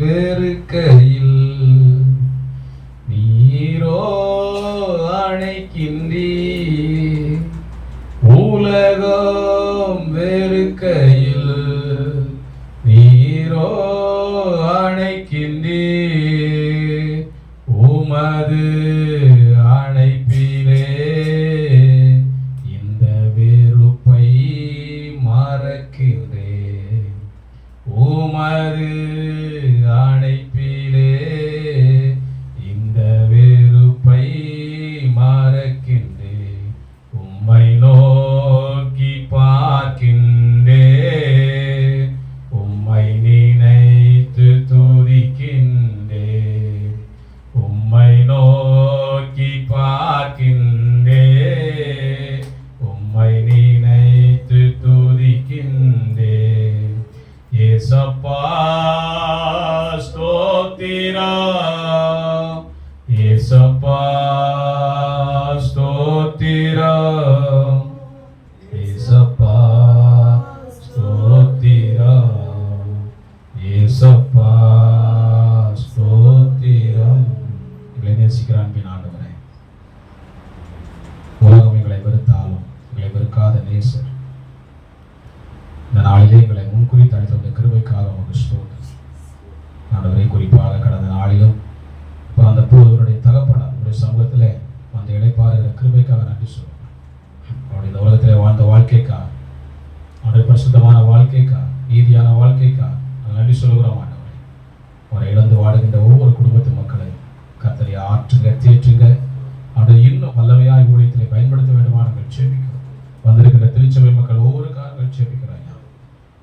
S2: வெறுக்கையில் நீரோ அணைக்கின்றீர். உலகம் வெறுக்கையில் நீரோ அணைக்கின்றீர். உமது அணைப்பிலே இந்த வெறுப்பை மறக்கிறேன். உமது அணைப்பிலே இந்த வெறுப்பை மறக்கின்றேன். உம்மை நோக்கி பார்க்கின்றேன். உம்மை நினைத்து துதிக்கின்றேன். உம்மை நோக்கி பார்க்கின்றேன். உம்மை நினைத்து துதிக்கின்றேன். ஏசப்பா ஸ்தோத்திரம், ஏசப்பா ஸ்தோத்திரம், ஏசப்பா ஸ்தோத்திரம், ஏசப்பா ஸ்தோத்திரம். எங்களை நேசிக்கிறான் ஆண்டவரே. உலகம் எங்களை வெறுத்தாலும் எங்களை வெறுக்காத நேசர் இந்த நாளிலே எங்களை முன்குறித்து அளித்த கிருபைக்காக உமக்கு ஸ்தோத்திரம். ஆண்டவரே, குறிப்பாக கடந்த நாளிலும் இப்போ அந்த பூர்வருடைய தகப்பனார் உடைய சமூகத்திலே அந்த இளைப்பாறுகிற கிருபைக்காக நன்றி சொல்லுவோம். அவருடைய இந்த உலகத்திலே வாழ்ந்த வாழ்க்கைக்காக, அவருடைய பரிசுத்தமான வாழ்க்கைக்காக, நீதியான வாழ்க்கைக்காக நன்றி சொல்லுகிறோம். ஆண்டவரே, அவரை இழந்து வாடுகின்ற ஒவ்வொரு குடும்பத்து மக்களையும் கர்த்தரை ஆற்றுங்க, தேற்றுங்க. அவருடைய இன்னும் வல்லமையாய் ஊழியத்திலே பயன்படுத்த வேண்டுமா நாங்கள் ஜெபிக்கிறோம். வந்திருக்கிற திருச்சபை மக்கள் ஒவ்வொரு காரணங்கள் ஜெபிக்கிறாங்க.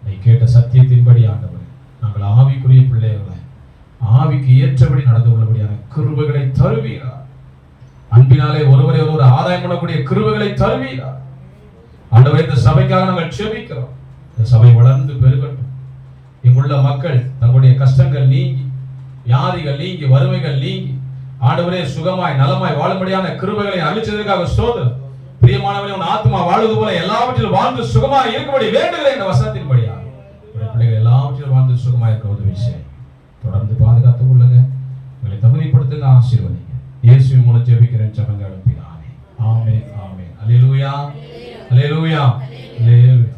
S2: நீ கேட்ட சத்தியத்தின்படி ஆண்டவரே, நாங்கள் ஆவிக்குரிய பிள்ளைகளை ஆவிக்கு ஏற்றபடி நடந்து கொள்ளக்கூடியான கிருபைகளை தருவீரா. அன்பினாலே ஒருவரை ஒருவர் ஆதாயம் பண்ணக்கூடிய கிருபைகளை தருவீரா. ஆண்டவரே, இந்த சபைக்காக நாங்கள் ஜெபிக்கிறோம். இந்த சபை வளர்ந்து பெருகட்டும். இங்குள்ள மக்கள் தங்களுடைய கஷ்டங்கள் நீங்கி, வியாதிகள் நீங்கி, வறுமைகள் நீங்கி, ஆண்டவரே சுகமாய் நலமாய் வாழும்படியான கிருபைகளை அளிச்சதற்காக ஸ்தோத்திரம். பிரியமானவனே, உன் ஆத்மா வாழ்வது போல எல்லாவற்றிலும் வாழ்ந்து சுகமாய் இருக்கும்படி வேண்டுகிறேன். இந்த வசனத்தின்படியா பிள்ளைகள் எல்லாவற்றிலும் வாழ்ந்து சுகமாய் இருக்க உதவி செய்ய தொடர்ந்து பாதுகாத்துக் கொள்ளுங்க. உங்களை தகுதிப்படுத்துங்க, ஆசீர்வதிங்க. இயேசுவின் மூலம் ஜெபிக்கிறேன் ஜெபங்கள். ஆமென், ஆமென். அல்லேலூயா, அல்லேலூயா, அல்லேலூயா.